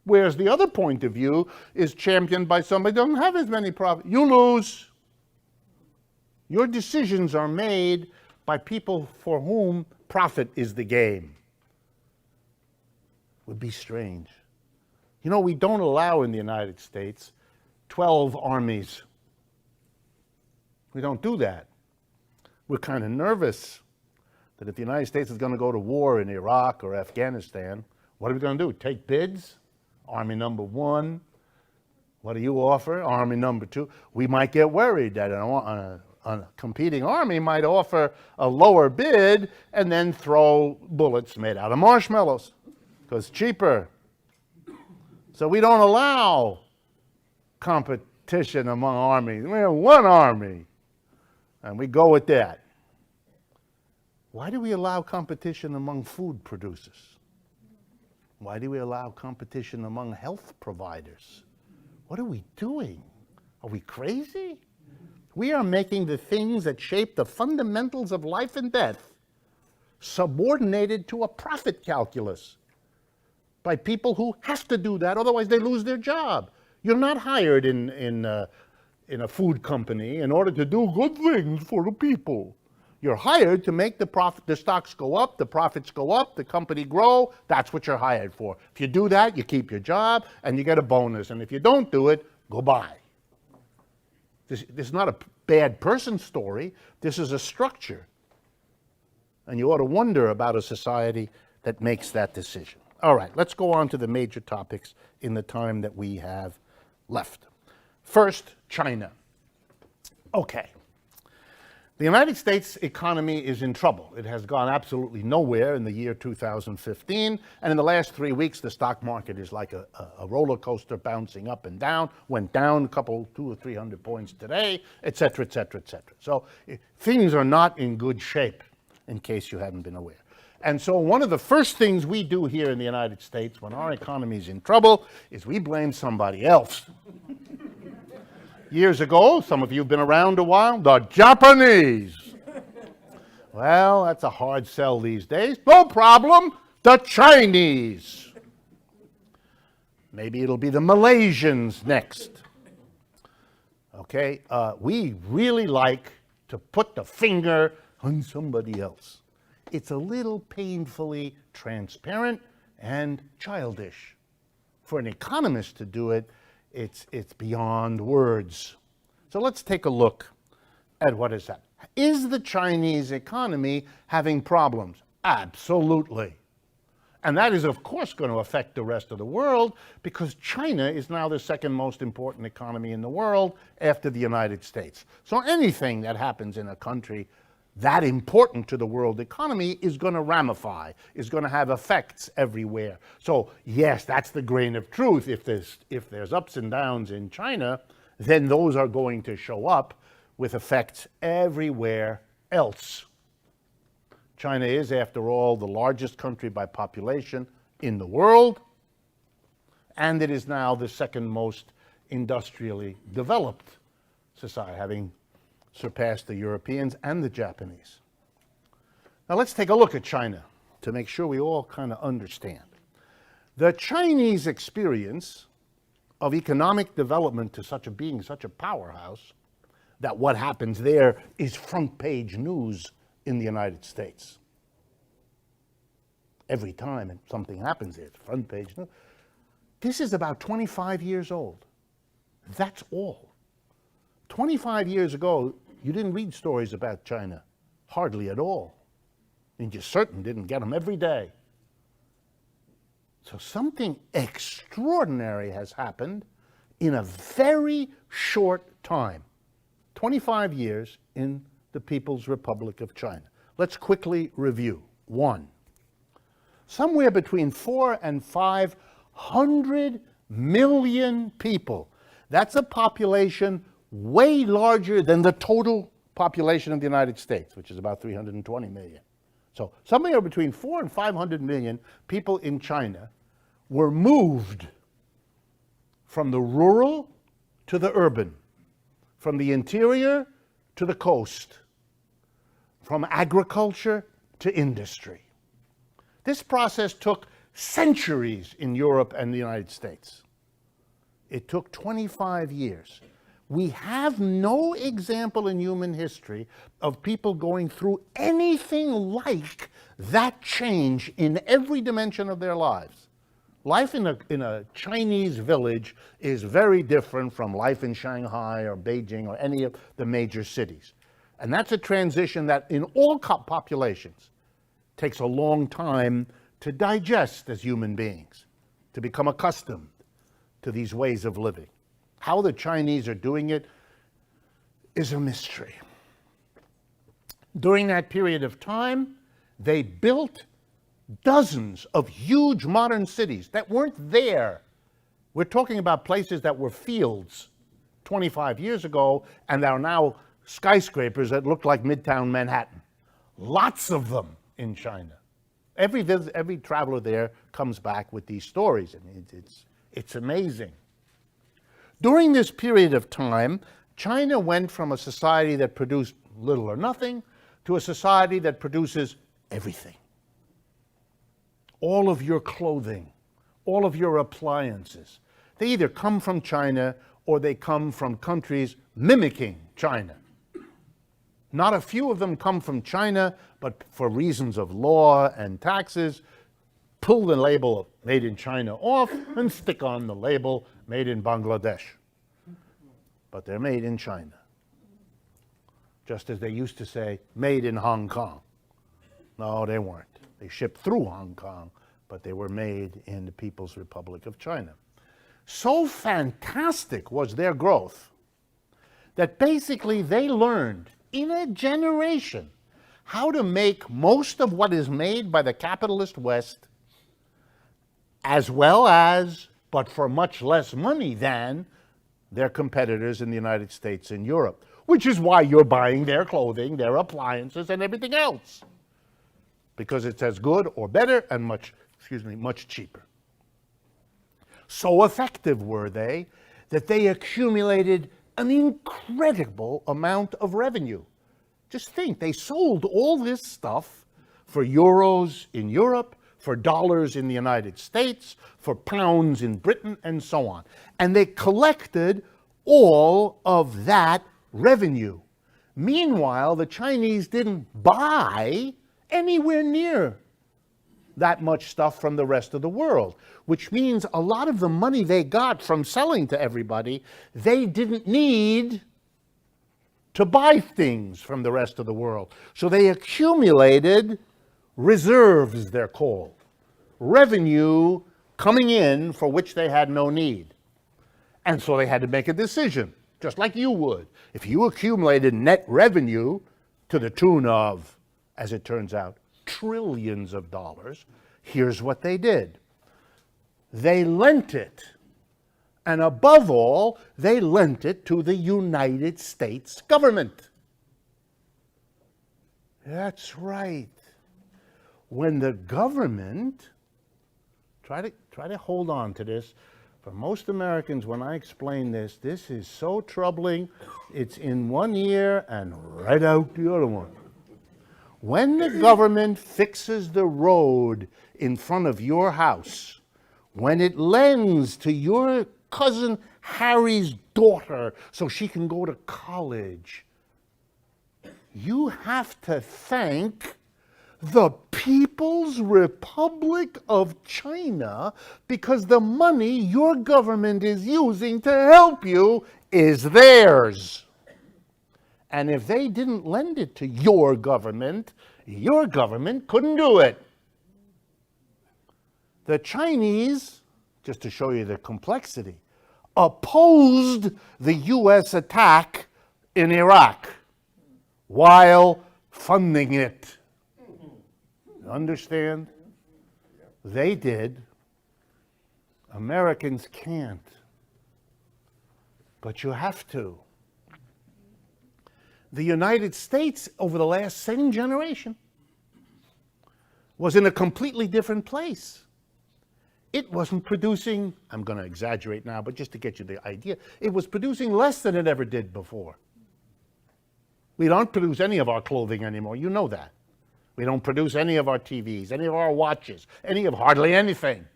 Whereas the other point of view is championed by somebody who doesn't have as many profits. You lose. Your decisions are made by people for whom profit is the game. Would be strange. You know, we don't allow in the United States 12 armies. We don't do that. We're kind of nervous that if the United States is going to go to war in Iraq or Afghanistan, what are we going to do? Take bids? Army number one. What do you offer? Army number two. We might get worried that a competing army might offer a lower bid and then throw bullets made out of marshmallows because it's cheaper. So we don't allow competition among armies. We have one army, and we go with that. Why do we allow competition among food producers? Why do we allow competition among health providers? What are we doing? Are we crazy? We are making the things that shape the fundamentals of life and death subordinated to a profit calculus by people who have to do that, otherwise they lose their job. You're not hired in a food company in order to do good things for the people. You're hired to make the stocks go up, the profits go up, the company grow. That's what you're hired for. If you do that, you keep your job and you get a bonus. And if you don't do it, goodbye. This is not a bad person story. This is a structure. And you ought to wonder about a society that makes that decision. All right, let's go on to the major topics in the time that we have left. First, China. Okay. The United States economy is in trouble. It has gone absolutely nowhere in the year 2015. And in the last 3 weeks, the stock market is like a roller coaster bouncing up and down, went down a couple, 200 or 300 points today, et cetera, et cetera, et cetera. So things are not in good shape, in case you haven't been aware. And so one of the first things we do here in the United States when our economy is in trouble is we blame somebody else. Years ago, some of you have been around a while, the Japanese. Well, that's a hard sell these days. No problem, the Chinese. Maybe it'll be the Malaysians next. Okay, we really like to put the finger on somebody else. It's a little painfully transparent and childish. For an economist to do it, it's beyond words. So let's take a look at what is that. Is the Chinese economy having problems? Absolutely. And that is, of course, going to affect the rest of the world because China is now the second most important economy in the world after the United States. So anything that happens in a country that important to the world economy is going to ramify, is going to have effects everywhere. So yes, that's the grain of truth. If there's ups and downs in China, then those are going to show up with effects everywhere else. China is, after all, the largest country by population in the world, and it is now the second most industrially developed society, having surpassed the Europeans and the Japanese. Now let's take a look at China to make sure we all kind of understand. The Chinese experience of economic development to being such a powerhouse that what happens there is front page news in the United States. Every time something happens there, it's front page news. This is about 25 years old. That's all. 25 years ago, you didn't read stories about China, hardly at all. And you certainly didn't get them every day. So something extraordinary has happened in a very short time. 25 years in the People's Republic of China. Let's quickly review. 1, somewhere between 400 and 500 million people. That's a population way larger than the total population of the United States, which is about 320 million. So somewhere between 400 and 500 million people in China were moved from the rural to the urban, from the interior to the coast, from agriculture to industry. This process took centuries in Europe and the United States. It took 25 years. We have no example in human history of people going through anything like that change in every dimension of their lives. Life in a Chinese village is very different from life in Shanghai or Beijing or any of the major cities. And that's a transition that in all populations takes a long time to digest as human beings, to become accustomed to these ways of living. How the Chinese are doing it is a mystery. During that period of time, they built dozens of huge modern cities that weren't there. We're talking about places that were fields 25 years ago and are now skyscrapers that look like Midtown Manhattan. Lots of them in China. Every traveler there comes back with these stories. I mean, it's amazing. During this period of time, China went from a society that produced little or nothing to a society that produces everything. All of your clothing, all of your appliances, they either come from China or they come from countries mimicking China. Not a few of them come from China, but for reasons of law and taxes, pull the label made in China off and stick on the label made in Bangladesh. But they're made in China. Just as they used to say, made in Hong Kong. No, they weren't. They shipped through Hong Kong, but they were made in the People's Republic of China. So fantastic was their growth that basically they learned in a generation how to make most of what is made by the capitalist West as well as, but for much less money than, their competitors in the United States and Europe, which is why you're buying their clothing, their appliances, and everything else. Because it's as good or better and much cheaper. So effective were they that they accumulated an incredible amount of revenue. Just think, they sold all this stuff for euros in Europe, for dollars in the United States, for pounds in Britain, and so on. And they collected all of that revenue. Meanwhile, the Chinese didn't buy anywhere near that much stuff from the rest of the world, which means a lot of the money they got from selling to everybody, they didn't need to buy things from the rest of the world. So they accumulated reserves, they're called. Revenue coming in for which they had no need. And so they had to make a decision, just like you would. If you accumulated net revenue to the tune of, as it turns out, trillions of dollars, here's what they did. They lent it. And above all, they lent it to the United States government. That's right. When the government, try to hold on to this. For most Americans, when I explain this, this is so troubling. It's in one ear and right out the other one. When the government fixes the road in front of your house, when it lends to your cousin Harry's daughter so she can go to college, you have to thank the People's Republic of China because the money your government is using to help you is theirs. And if they didn't lend it to your government couldn't do it. The Chinese, just to show you the complexity, opposed the US attack in Iraq while funding it. Understand? They did. Americans can't. But you have to. The United States, over the last same generation, was in a completely different place. It wasn't producing, I'm going to exaggerate now, but just to get you the idea, it was producing less than it ever did before. We don't produce any of our clothing anymore, you know that. We don't produce any of our TVs, any of our watches, any of hardly anything.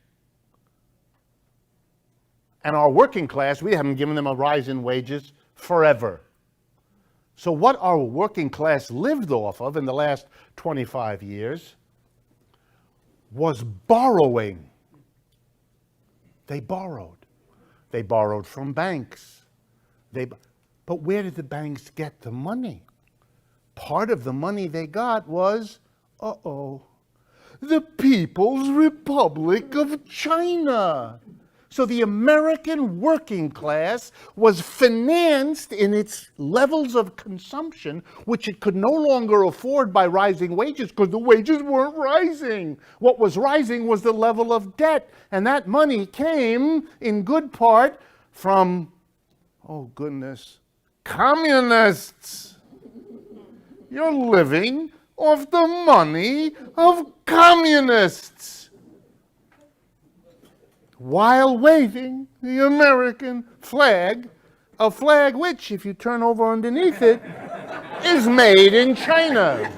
And our working class, we haven't given them a rise in wages forever. So what our working class lived off of in the last 25 years was borrowing. They borrowed. They borrowed from banks. But where did the banks get the money? Part of the money they got was, the People's Republic of China. So the American working class was financed in its levels of consumption, which it could no longer afford by rising wages because the wages weren't rising. What was rising was the level of debt. And that money came in good part from, oh goodness, communists. You're living off the money of communists, while waving the American flag, a flag which, if you turn over underneath it, is made in China.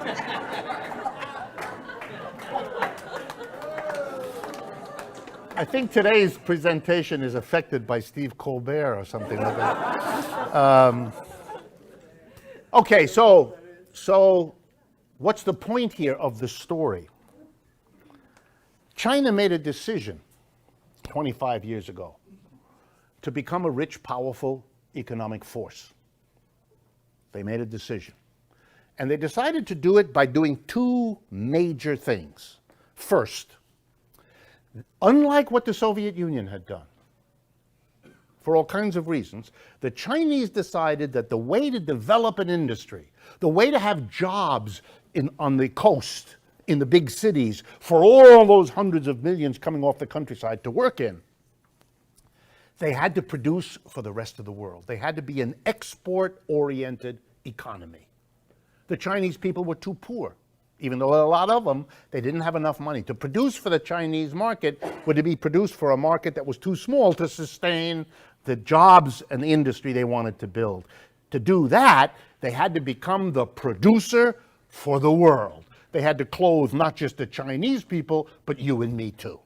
I think today's presentation is affected by Steve Colbert or something like that. Okay, so what's the point here of the story? China made a decision 25 years ago to become a rich, powerful economic force. They made a decision. And they decided to do it by doing two major things. First, unlike what the Soviet Union had done, for all kinds of reasons, the Chinese decided that the way to develop an industry, the way to have jobs on the coast, in the big cities, for all those hundreds of millions coming off the countryside to work in, they had to produce for the rest of the world. They had to be an export-oriented economy. The Chinese people were too poor. Even though a lot of them, they didn't have enough money. To produce for the Chinese market would to be produced for a market that was too small to sustain the jobs and the industry they wanted to build. To do that, they had to become the producer for the world. They had to clothe not just the Chinese people, but you and me too,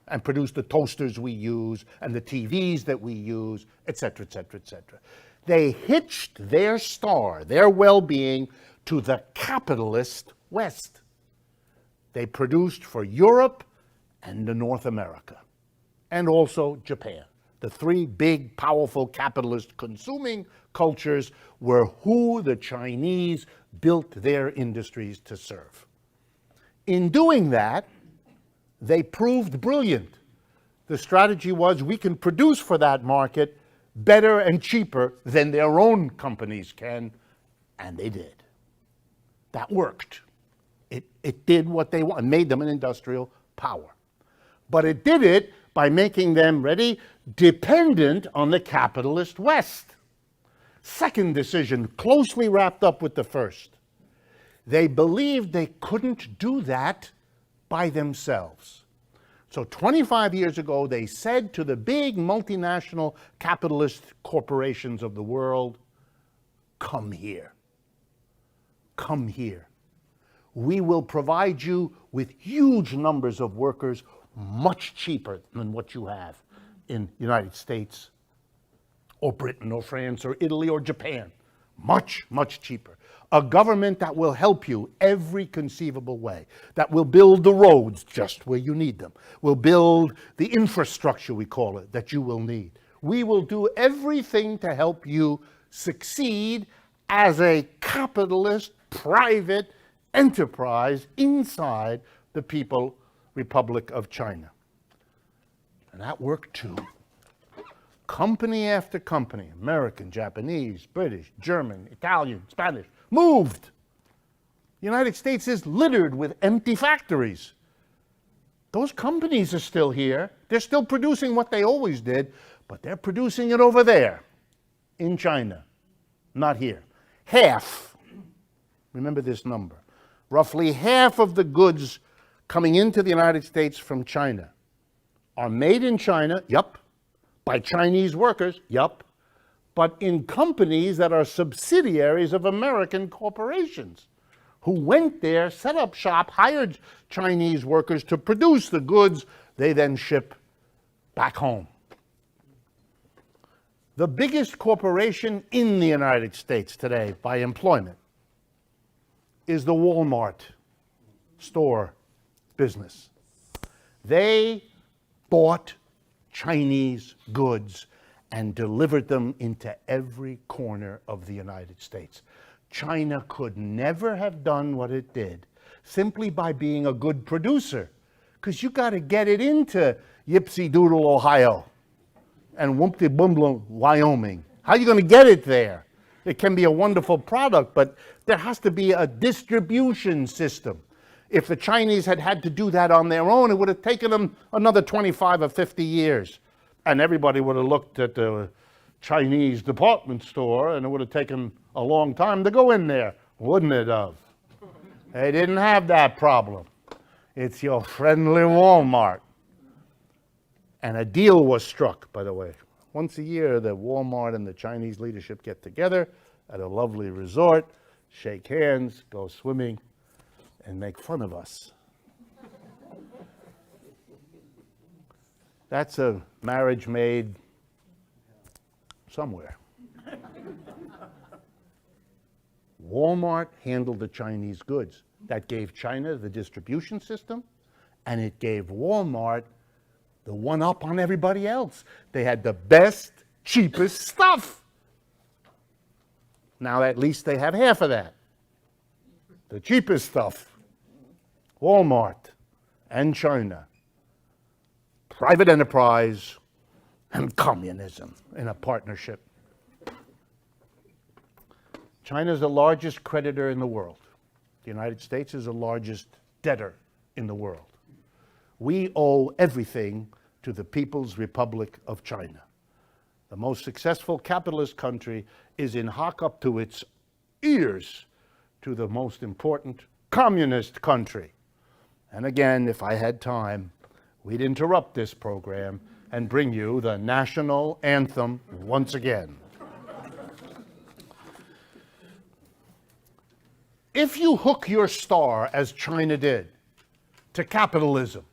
and produce the toasters we use and the TVs that we use, et cetera, et cetera, et cetera. They hitched their star, their well-being, to the capitalist West. They produced for Europe and to North America, and also Japan. The three big, powerful capitalist consuming cultures were who the Chinese built their industries to serve. In doing that, they proved brilliant. The strategy was, we can produce for that market better and cheaper than their own companies can, and they did. That worked. It did what they wanted, made them an industrial power. But it did it by making them, ready, dependent on the capitalist West. Second decision, closely wrapped up with the first. They believed they couldn't do that by themselves. So 25 years ago, they said to the big multinational capitalist corporations of the world, come here. Come here. We will provide you with huge numbers of workers, much cheaper than what you have in the United States or Britain or France or Italy or Japan. Much, much cheaper. A government that will help you every conceivable way, that will build the roads just where you need them, will build the infrastructure, we call it, that you will need. We will do everything to help you succeed as a capitalist, private enterprise inside the People's Republic of China. And that worked too. Company after company, American, Japanese, British, German, Italian, Spanish, moved. The United States is littered with empty factories. Those companies are still here. They're still producing what they always did, but they're producing it over there in China, not here. Half, remember this number, roughly half of the goods coming into the United States from China are made in China, yup, by Chinese workers, yup, but in companies that are subsidiaries of American corporations who went there, set up shop, hired Chinese workers to produce the goods they then ship back home. The biggest corporation in the United States today by employment is the Walmart store business. They bought Chinese goods and delivered them into every corner of the United States. China could never have done what it did simply by being a good producer, because you got to get it into Yipsy Doodle, Ohio, and Wumpty Bumblum, Wyoming. How are you going to get it there? It can be a wonderful product, but there has to be a distribution system. If the Chinese had had to do that on their own, it would have taken them another 25 or 50 years. And everybody would have looked at the Chinese department store, and it would have taken a long time to go in there, wouldn't it have? They didn't have that problem. It's your friendly Walmart. And a deal was struck, by the way. Once a year, the Walmart and the Chinese leadership get together at a lovely resort, shake hands, go swimming, and make fun of us. That's a marriage made somewhere. Walmart handled the Chinese goods. That gave China the distribution system, and it gave Walmart the one up on everybody else. They had the best, cheapest stuff. Now at least they have half of that. The cheapest stuff. Walmart and China. Private enterprise and communism in a partnership. China is the largest creditor in the world. The United States is the largest debtor in the world. We owe everything to the People's Republic of China. The most successful capitalist country is in hock up to its ears to the most important communist country. And again, if I had time, we'd interrupt this program and bring you the national anthem once again. If you hook your star, as China did, to capitalism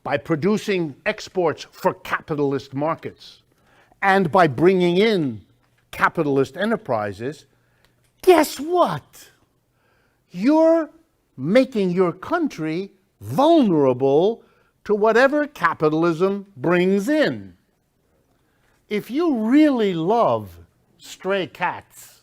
by producing exports for capitalist markets and by bringing in capitalist enterprises, guess what? You're making your country vulnerable to whatever capitalism brings in. If you really love stray cats,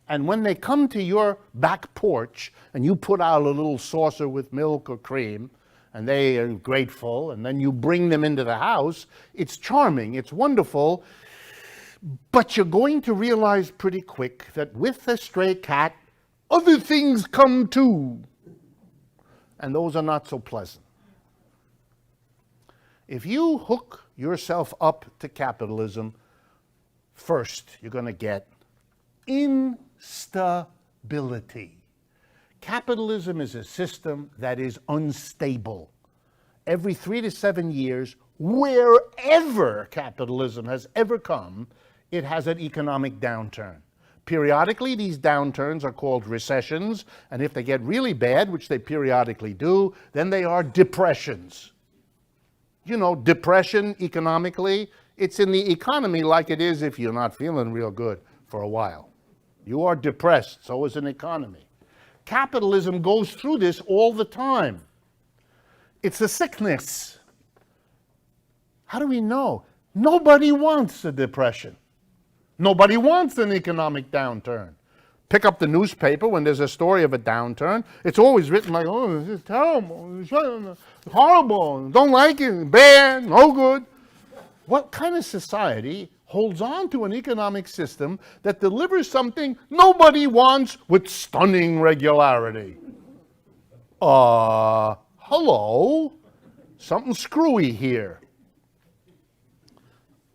and when they come to your back porch and you put out a little saucer with milk or cream, and they are grateful, and then you bring them into the house, it's charming, it's wonderful, but you're going to realize pretty quick that with the stray cat, other things come too, and those are not so pleasant. If you hook yourself up to capitalism, first you're going to get instability. Capitalism is a system that is unstable. Every 3 to 7 years, wherever capitalism has ever come, it has an economic downturn. Periodically, these downturns are called recessions, and if they get really bad, which they periodically do, then they are depressions. You know, depression economically, it's in the economy like it is if you're not feeling real good for a while. You are depressed, so is an economy. Capitalism goes through this all the time. It's a sickness. How do we know? Nobody wants a depression. Nobody wants an economic downturn. Pick up the newspaper when there's a story of a downturn. It's always written like, oh, this is terrible, it's horrible, don't like it, bad, no good. What kind of society holds on to an economic system that delivers something nobody wants with stunning regularity? Hello? Something screwy here.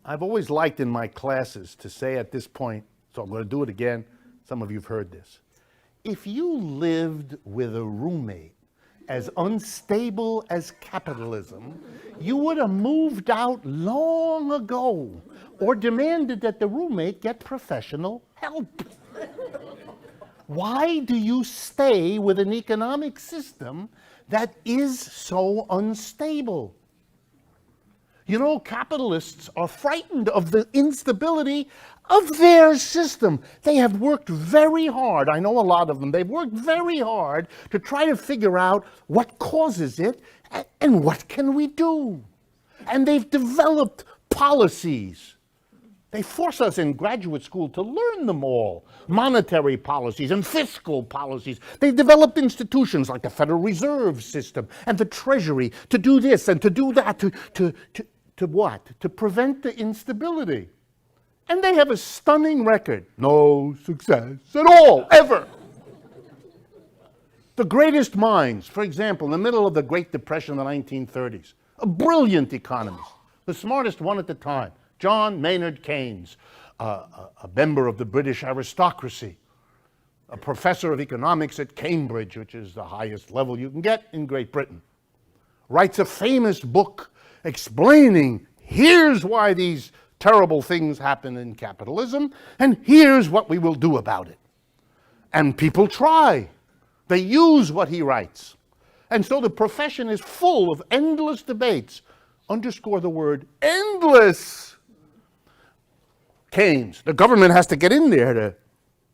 I've always liked in my classes to say at this point, so I'm going to do it again. Some of you have heard this. If you lived with a roommate as unstable as capitalism, you would have moved out long ago or demanded that the roommate get professional help. Why do you stay with an economic system that is so unstable? You know, capitalists are frightened of the instability of their system. They have worked very hard, I know a lot of them, they've worked very hard to try to figure out what causes it and what can we do. And they've developed policies. They force us in graduate school to learn them all. Monetary policies and fiscal policies. They developed institutions like the Federal Reserve System and the Treasury to do this and to do that, to what? To prevent the instability. And they have a stunning record. No success at all, ever. The greatest minds, for example, in the middle of the Great Depression of the 1930s, a brilliant economist, the smartest one at the time, John Maynard Keynes, a member of the British aristocracy, a professor of economics at Cambridge, which is the highest level you can get in Great Britain, writes a famous book explaining here's why these terrible things happen in capitalism, and here's what we will do about it. And people try. They use what he writes. And so the profession is full of endless debates. Underscore the word endless. Keynes, the government has to get in there to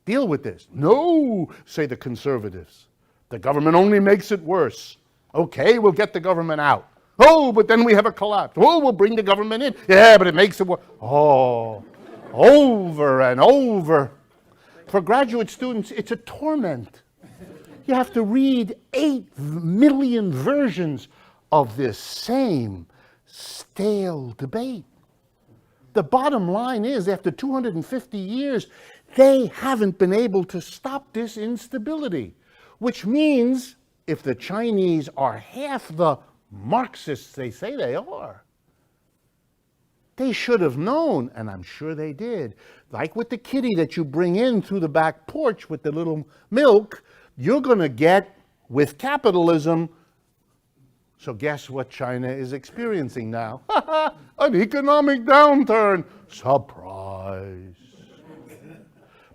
deal with this. No, say the conservatives. The government only makes it worse. Okay, we'll get the government out. Oh, but then we have a collapse. Oh, we'll bring the government in. Yeah, but it makes it worse. Oh, over and over. For graduate students, it's a torment. You have to read 8 million versions of this same stale debate. The bottom line is, after 250 years, they haven't been able to stop this instability, which means if the Chinese are half the Marxists they say they are, they should have known, and I'm sure they did. Like with the kitty that you bring in through the back porch with the little milk, you're going to get with capitalism. So guess what China is experiencing now? An economic downturn. Surprise.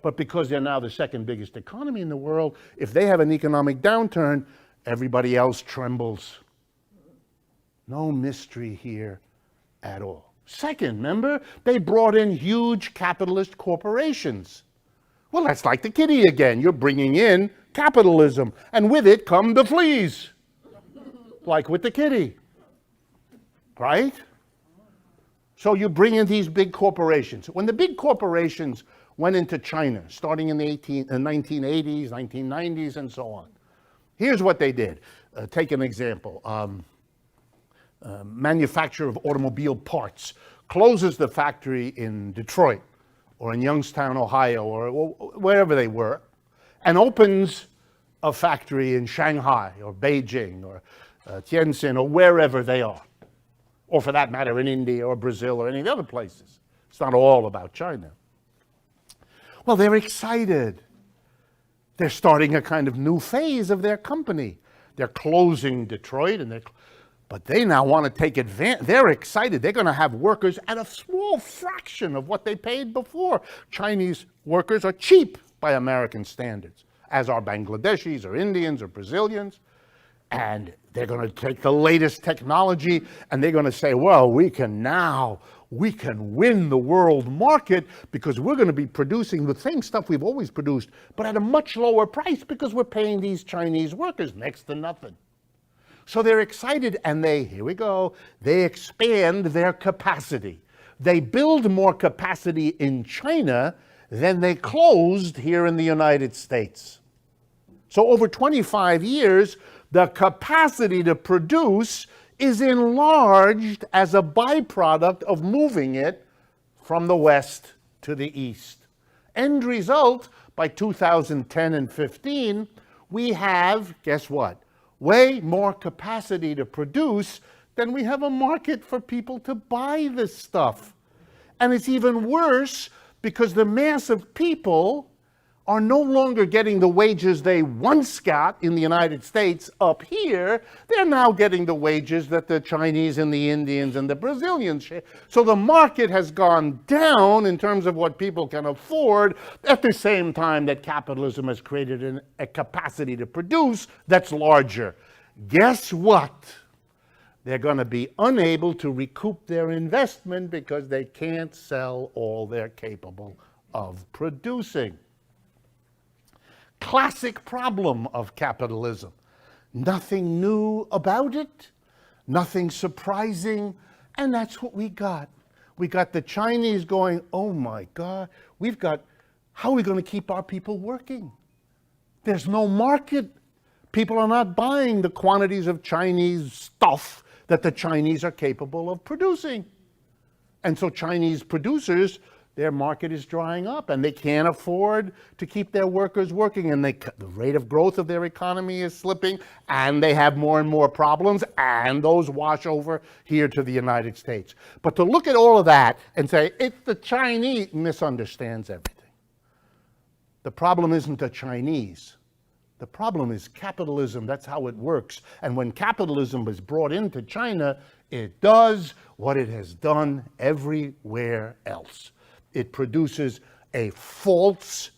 But because they're now the second biggest economy in the world, if they have an economic downturn, everybody else trembles. No mystery here at all. Second, remember, they brought in huge capitalist corporations. Well, that's like the kitty again. You're bringing in capitalism, and with it come the fleas, like with the kitty, right? So you bring in these big corporations. When the big corporations went into China, starting in the 1980s, 1990s, and so on, here's what they did. Take an example. Manufacturer of automobile parts closes the factory in Detroit or in Youngstown, Ohio, or wherever they were, and opens a factory in Shanghai or Beijing or Tianjin or wherever they are, or for that matter in India or Brazil or any of the other places. It's not all about China. Well, they're excited. They're starting a kind of new phase of their company. They're closing Detroit, but they now want to take advantage. They're excited. They're going to have workers at a small fraction of what they paid before. Chinese workers are cheap by American standards, as are Bangladeshis or Indians or Brazilians. And they're going to take the latest technology and they're going to say, well, we can win the world market because we're going to be producing the same stuff we've always produced, but at a much lower price because we're paying these Chinese workers next to nothing. So they're excited and here we go, they expand their capacity. They build more capacity in China than they closed here in the United States. So over 25 years, the capacity to produce is enlarged as a byproduct of moving it from the West to the East. End result, by 2010 and 15, we have, guess what? Way more capacity to produce than we have a market for people to buy this stuff. And it's even worse because the mass of people are no longer getting the wages they once got in the United States up here. They're now getting the wages that the Chinese and the Indians and the Brazilians share. So the market has gone down in terms of what people can afford at the same time that capitalism has created a capacity to produce that's larger. Guess what? They're going to be unable to recoup their investment because they can't sell all they're capable of producing. Classic problem of capitalism. Nothing new about it, nothing surprising, and that's what we got. We got the Chinese going, oh my God, how are we going to keep our people working? There's no market. People are not buying the quantities of Chinese stuff that the Chinese are capable of producing. And so Chinese producers, their market is drying up and they can't afford to keep their workers working, and the rate of growth of their economy is slipping, and they have more and more problems, and those wash over here to the United States. But to look at all of that and say, it's the Chinese, misunderstands everything. The problem isn't the Chinese. The problem is capitalism. That's how it works. And when capitalism was brought into China, it does what it has done everywhere else. It produces a false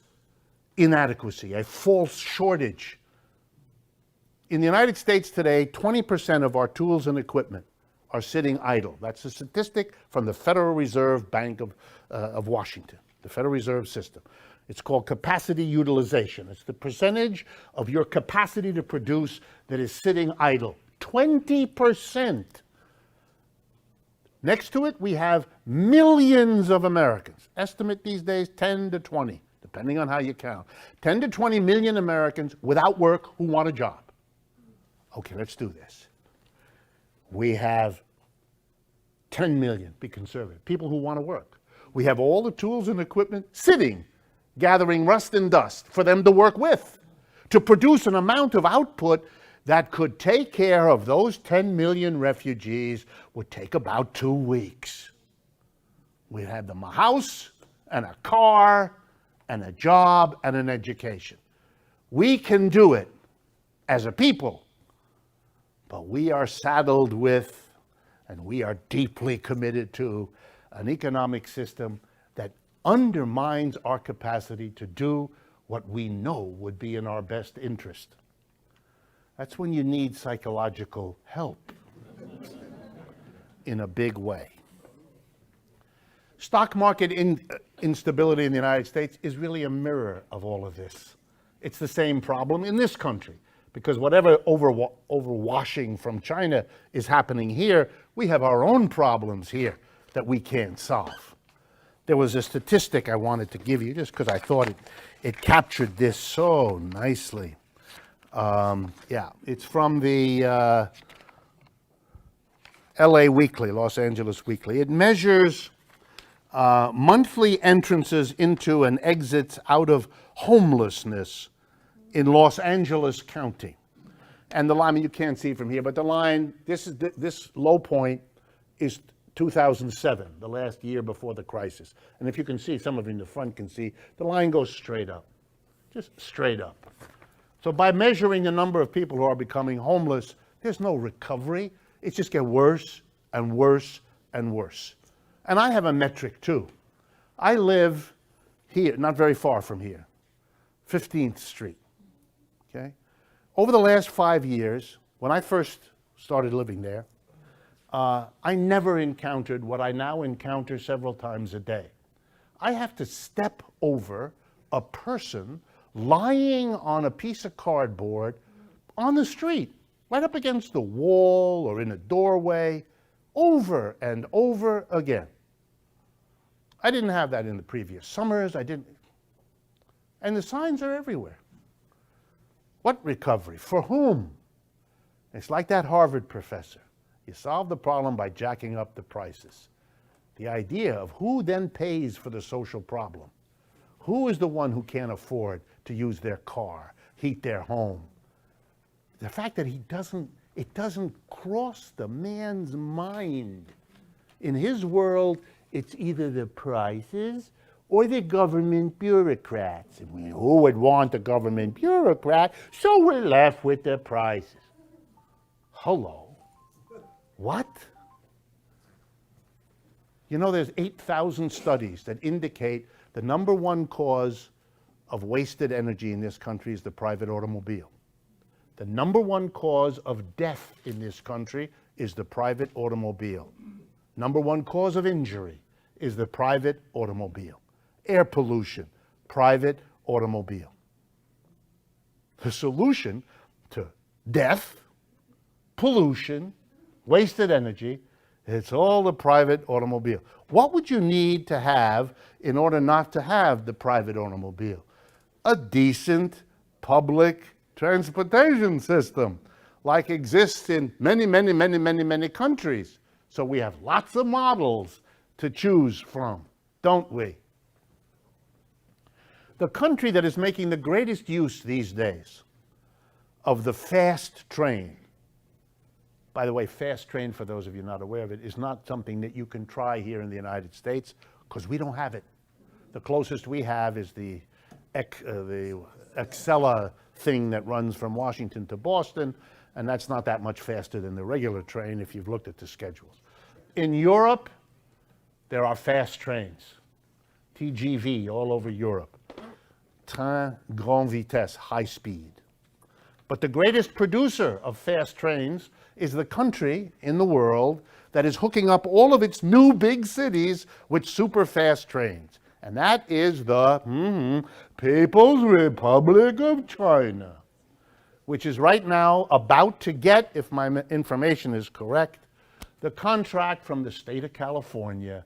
inadequacy, a false shortage. In the United States today, 20% of our tools and equipment are sitting idle. That's a statistic from the Federal Reserve Bank of Washington, the Federal Reserve System. It's called capacity utilization. It's the percentage of your capacity to produce that is sitting idle. 20%. Next to it, we have millions of Americans. Estimate these days 10 to 20, depending on how you count. 10 to 20 million Americans without work who want a job. Okay, let's do this. We have 10 million, be conservative, people who want to work. We have all the tools and equipment sitting, gathering rust and dust for them to work with, to produce an amount of output that could take care of those 10 million refugees. Would take about 2 weeks. We'd have them a house and a car and a job and an education. We can do it as a people, but we are saddled with, and we are deeply committed to, an economic system that undermines our capacity to do what we know would be in our best interest. That's when you need psychological help in a big way. Stock market instability in the United States is really a mirror of all of this. It's the same problem in this country, because whatever overwashing from China is happening here, we have our own problems here that we can't solve. There was a statistic I wanted to give you just because I thought it captured this so nicely. Yeah, it's from the LA Weekly, Los Angeles Weekly. It measures monthly entrances into and exits out of homelessness in Los Angeles County. And the line, I mean, you can't see from here, but the line, this low point is 2007, the last year before the crisis. And if you can see, some of you in the front can see, the line goes straight up, just straight up. So by measuring the number of people who are becoming homeless, there's no recovery. It just gets worse and worse and worse. And I have a metric too. I live here, not very far from here, 15th Street, okay? Over the last 5 years, when I first started living there, I never encountered what I now encounter several times a day. I have to step over a person lying on a piece of cardboard on the street, right up against the wall or in a doorway, over and over again. I didn't have that in the previous summers. And the signs are everywhere. What recovery? For whom? It's like that Harvard professor. You solve the problem by jacking up the prices. The idea of who then pays for the social problem. Who is the one who can't afford to use their car, heat their home? The fact that it doesn't cross the man's mind. In his world, it's either the prices or the government bureaucrats. And who would want a government bureaucrat? So we're left with the prices. Hello. What? You know, there's 8,000 studies that indicate the number one cause of wasted energy in this country is the private automobile. The number one cause of death in this country is the private automobile. Number one cause of injury is the private automobile. Air pollution, private automobile. The solution to death, pollution, wasted energy, it's all the private automobile. What would you need to have in order not to have the private automobile? A decent public transportation system like exists in many countries. So we have lots of models to choose from, don't we? The country that is making the greatest use these days of the fast train, by the way, fast train, for those of you not aware of it, is not something that you can try here in the United States because we don't have it. The closest we have is the Excella thing that runs from Washington to Boston, and that's not that much faster than the regular train if you've looked at the schedules. In Europe, there are fast trains, TGV all over Europe, train grande vitesse, high speed. But the greatest producer of fast trains is the country in the world that is hooking up all of its new big cities with super fast trains. And that is the People's Republic of China, which is right now about to get, if my information is correct, the contract from the state of California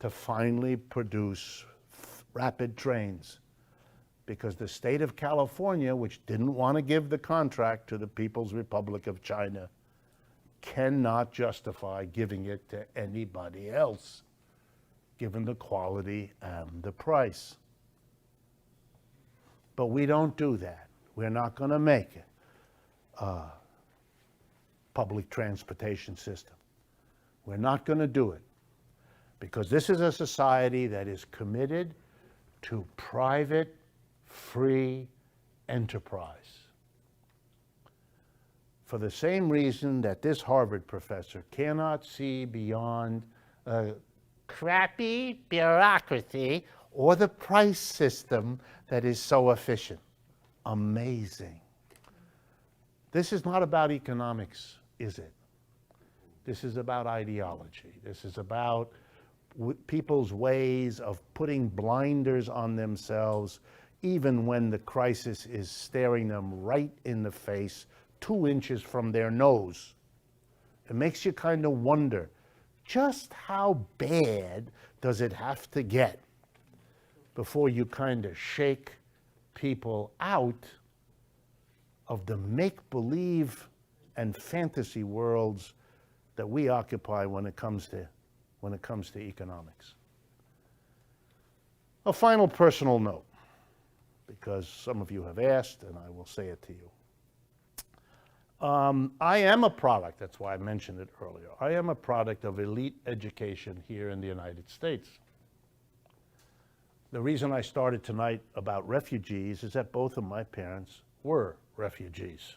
to finally produce rapid trains. Because the state of California, which didn't want to give the contract to the People's Republic of China, cannot justify giving it to anybody else, given the quality and the price. But we don't do that. We're not going to make it a public transportation system. We're not going to do it because this is a society that is committed to private, free enterprise. For the same reason that this Harvard professor cannot see beyond crappy bureaucracy or the price system that is so efficient. Amazing. This is not about economics, is it? This is about ideology. This is about people's ways of putting blinders on themselves even when the crisis is staring them right in the face, 2 inches from their nose. It makes you kind of wonder, just how bad does it have to get before you kind of shake people out of the make-believe and fantasy worlds that we occupy when it comes to economics. A final personal note, because some of you have asked, and I will say it to you. I am a product, that's why I mentioned it earlier, I am a product of elite education here in the United States. The reason I started tonight about refugees is that both of my parents were refugees.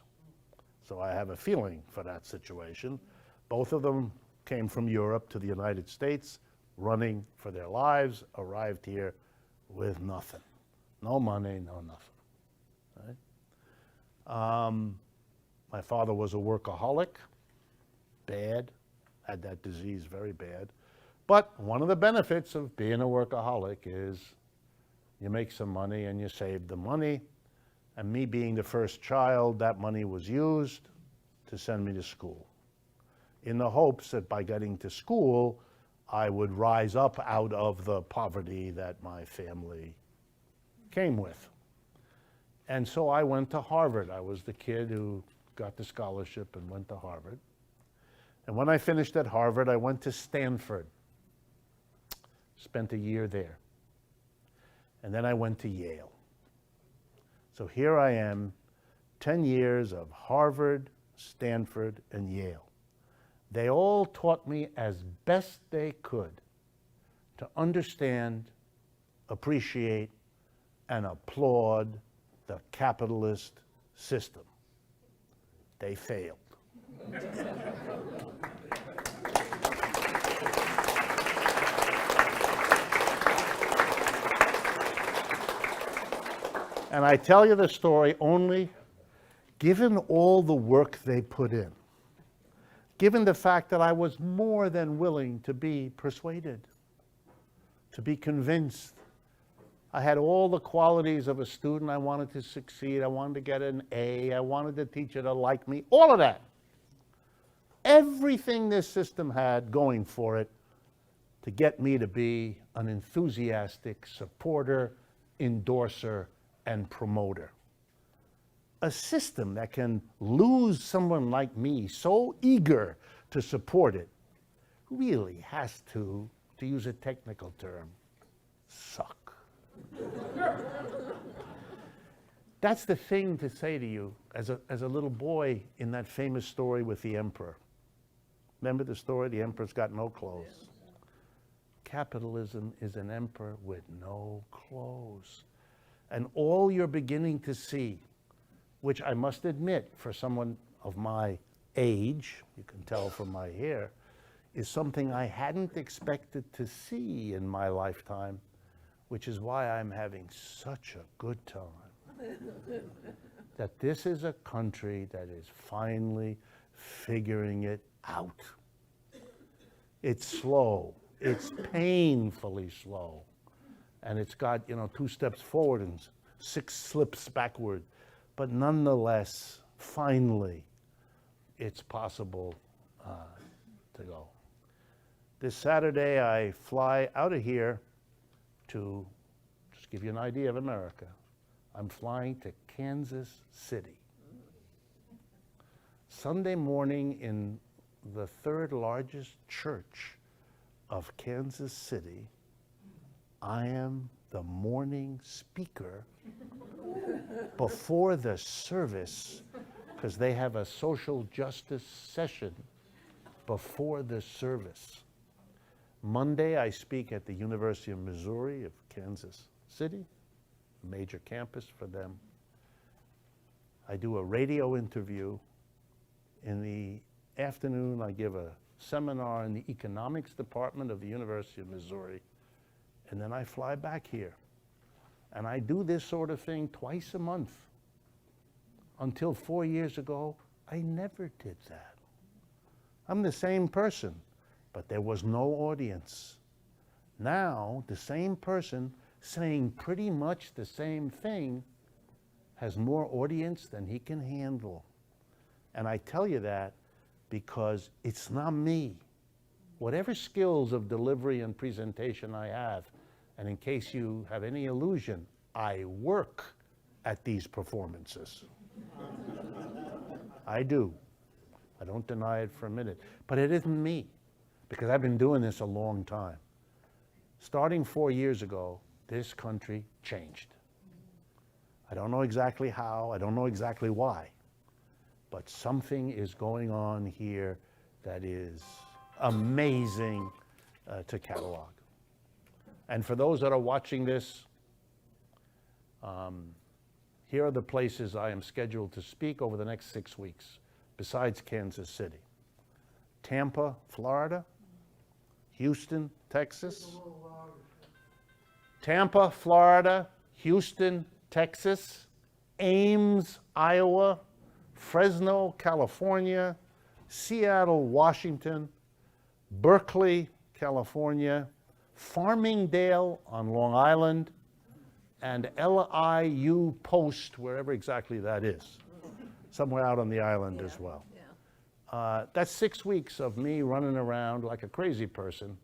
So I have a feeling for that situation. Both of them came from Europe to the United States, running for their lives, arrived here with nothing. No money, no nothing. Right? My father was a workaholic, bad, had that disease very bad. But one of the benefits of being a workaholic is you make some money and you save the money. And me being the first child, that money was used to send me to school, in the hopes that by getting to school, I would rise up out of the poverty that my family came with. And so I went to Harvard. I was the kid who got the scholarship and went to Harvard. And when I finished at Harvard, I went to Stanford, spent a year there. And then I went to Yale. So here I am, 10 years of Harvard, Stanford, and Yale. They all taught me as best they could to understand, appreciate, and applaud the capitalist system. They failed. And I tell you the story only given all the work they put in, given the fact that I was more than willing to be persuaded, to be convinced. I had all the qualities of a student. I wanted to succeed. I wanted to get an A. I wanted the teacher to like me. All of that. Everything this system had going for it to get me to be an enthusiastic supporter, endorser, and promoter. A system that can lose someone like me so eager to support it really has to use a technical term, suck. That's the thing to say to you as a little boy in that famous story with the emperor. Remember the story? The emperor's got no clothes. Capitalism is an emperor with no clothes. And all you're beginning to see, which I must admit for someone of my age, you can tell from my hair, is something I hadn't expected to see in my lifetime, which is why I'm having such a good time. That this is a country that is finally figuring it out. It's slow. It's painfully slow. And it's got, 2 steps forward and 6 slips backward. But nonetheless, finally, it's possible to go. This Saturday, I fly out of here to, just give you an idea of America, I'm flying to Kansas City. Sunday morning in the 3rd largest church of Kansas City, I am the morning speaker before the service, because they have a social justice session before the service. Monday, I speak at the University of Missouri of Kansas City, a major campus for them. I do a radio interview. In the afternoon, I give a seminar in the economics department of the University of Missouri. and then I fly back here. And I do this sort of thing twice a month. Until 4 years ago, I never did that. I'm the same person, but there was no audience. Now, the same person saying pretty much the same thing has more audience than he can handle. And I tell you that because it's not me. Whatever skills of delivery and presentation I have, and in case you have any illusion, I work at these performances. I do. I don't deny it for a minute. But it isn't me, because I've been doing this a long time. Starting 4 years ago, this country changed. I don't know exactly how, I don't know exactly why, but something is going on here that is amazing to catalog. And for those that are watching this, here are the places I am scheduled to speak over the next 6 weeks, besides Kansas City. Tampa, Florida, Houston, Texas. Tampa, Florida, Houston, Texas, Ames, Iowa, Fresno, California, Seattle, Washington, Berkeley, California, Farmingdale on Long Island, and LIU Post, wherever exactly that is, somewhere out on the island as well. That's 6 weeks of me running around like a crazy person,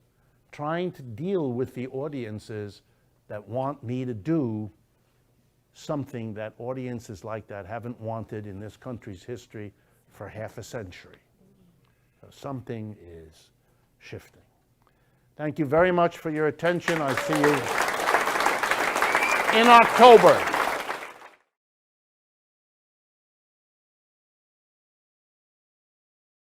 trying to deal with the audiences that want me to do something that audiences like that haven't wanted in this country's history for half a century. So something is shifting. Thank you very much for your attention. I'll see you in October.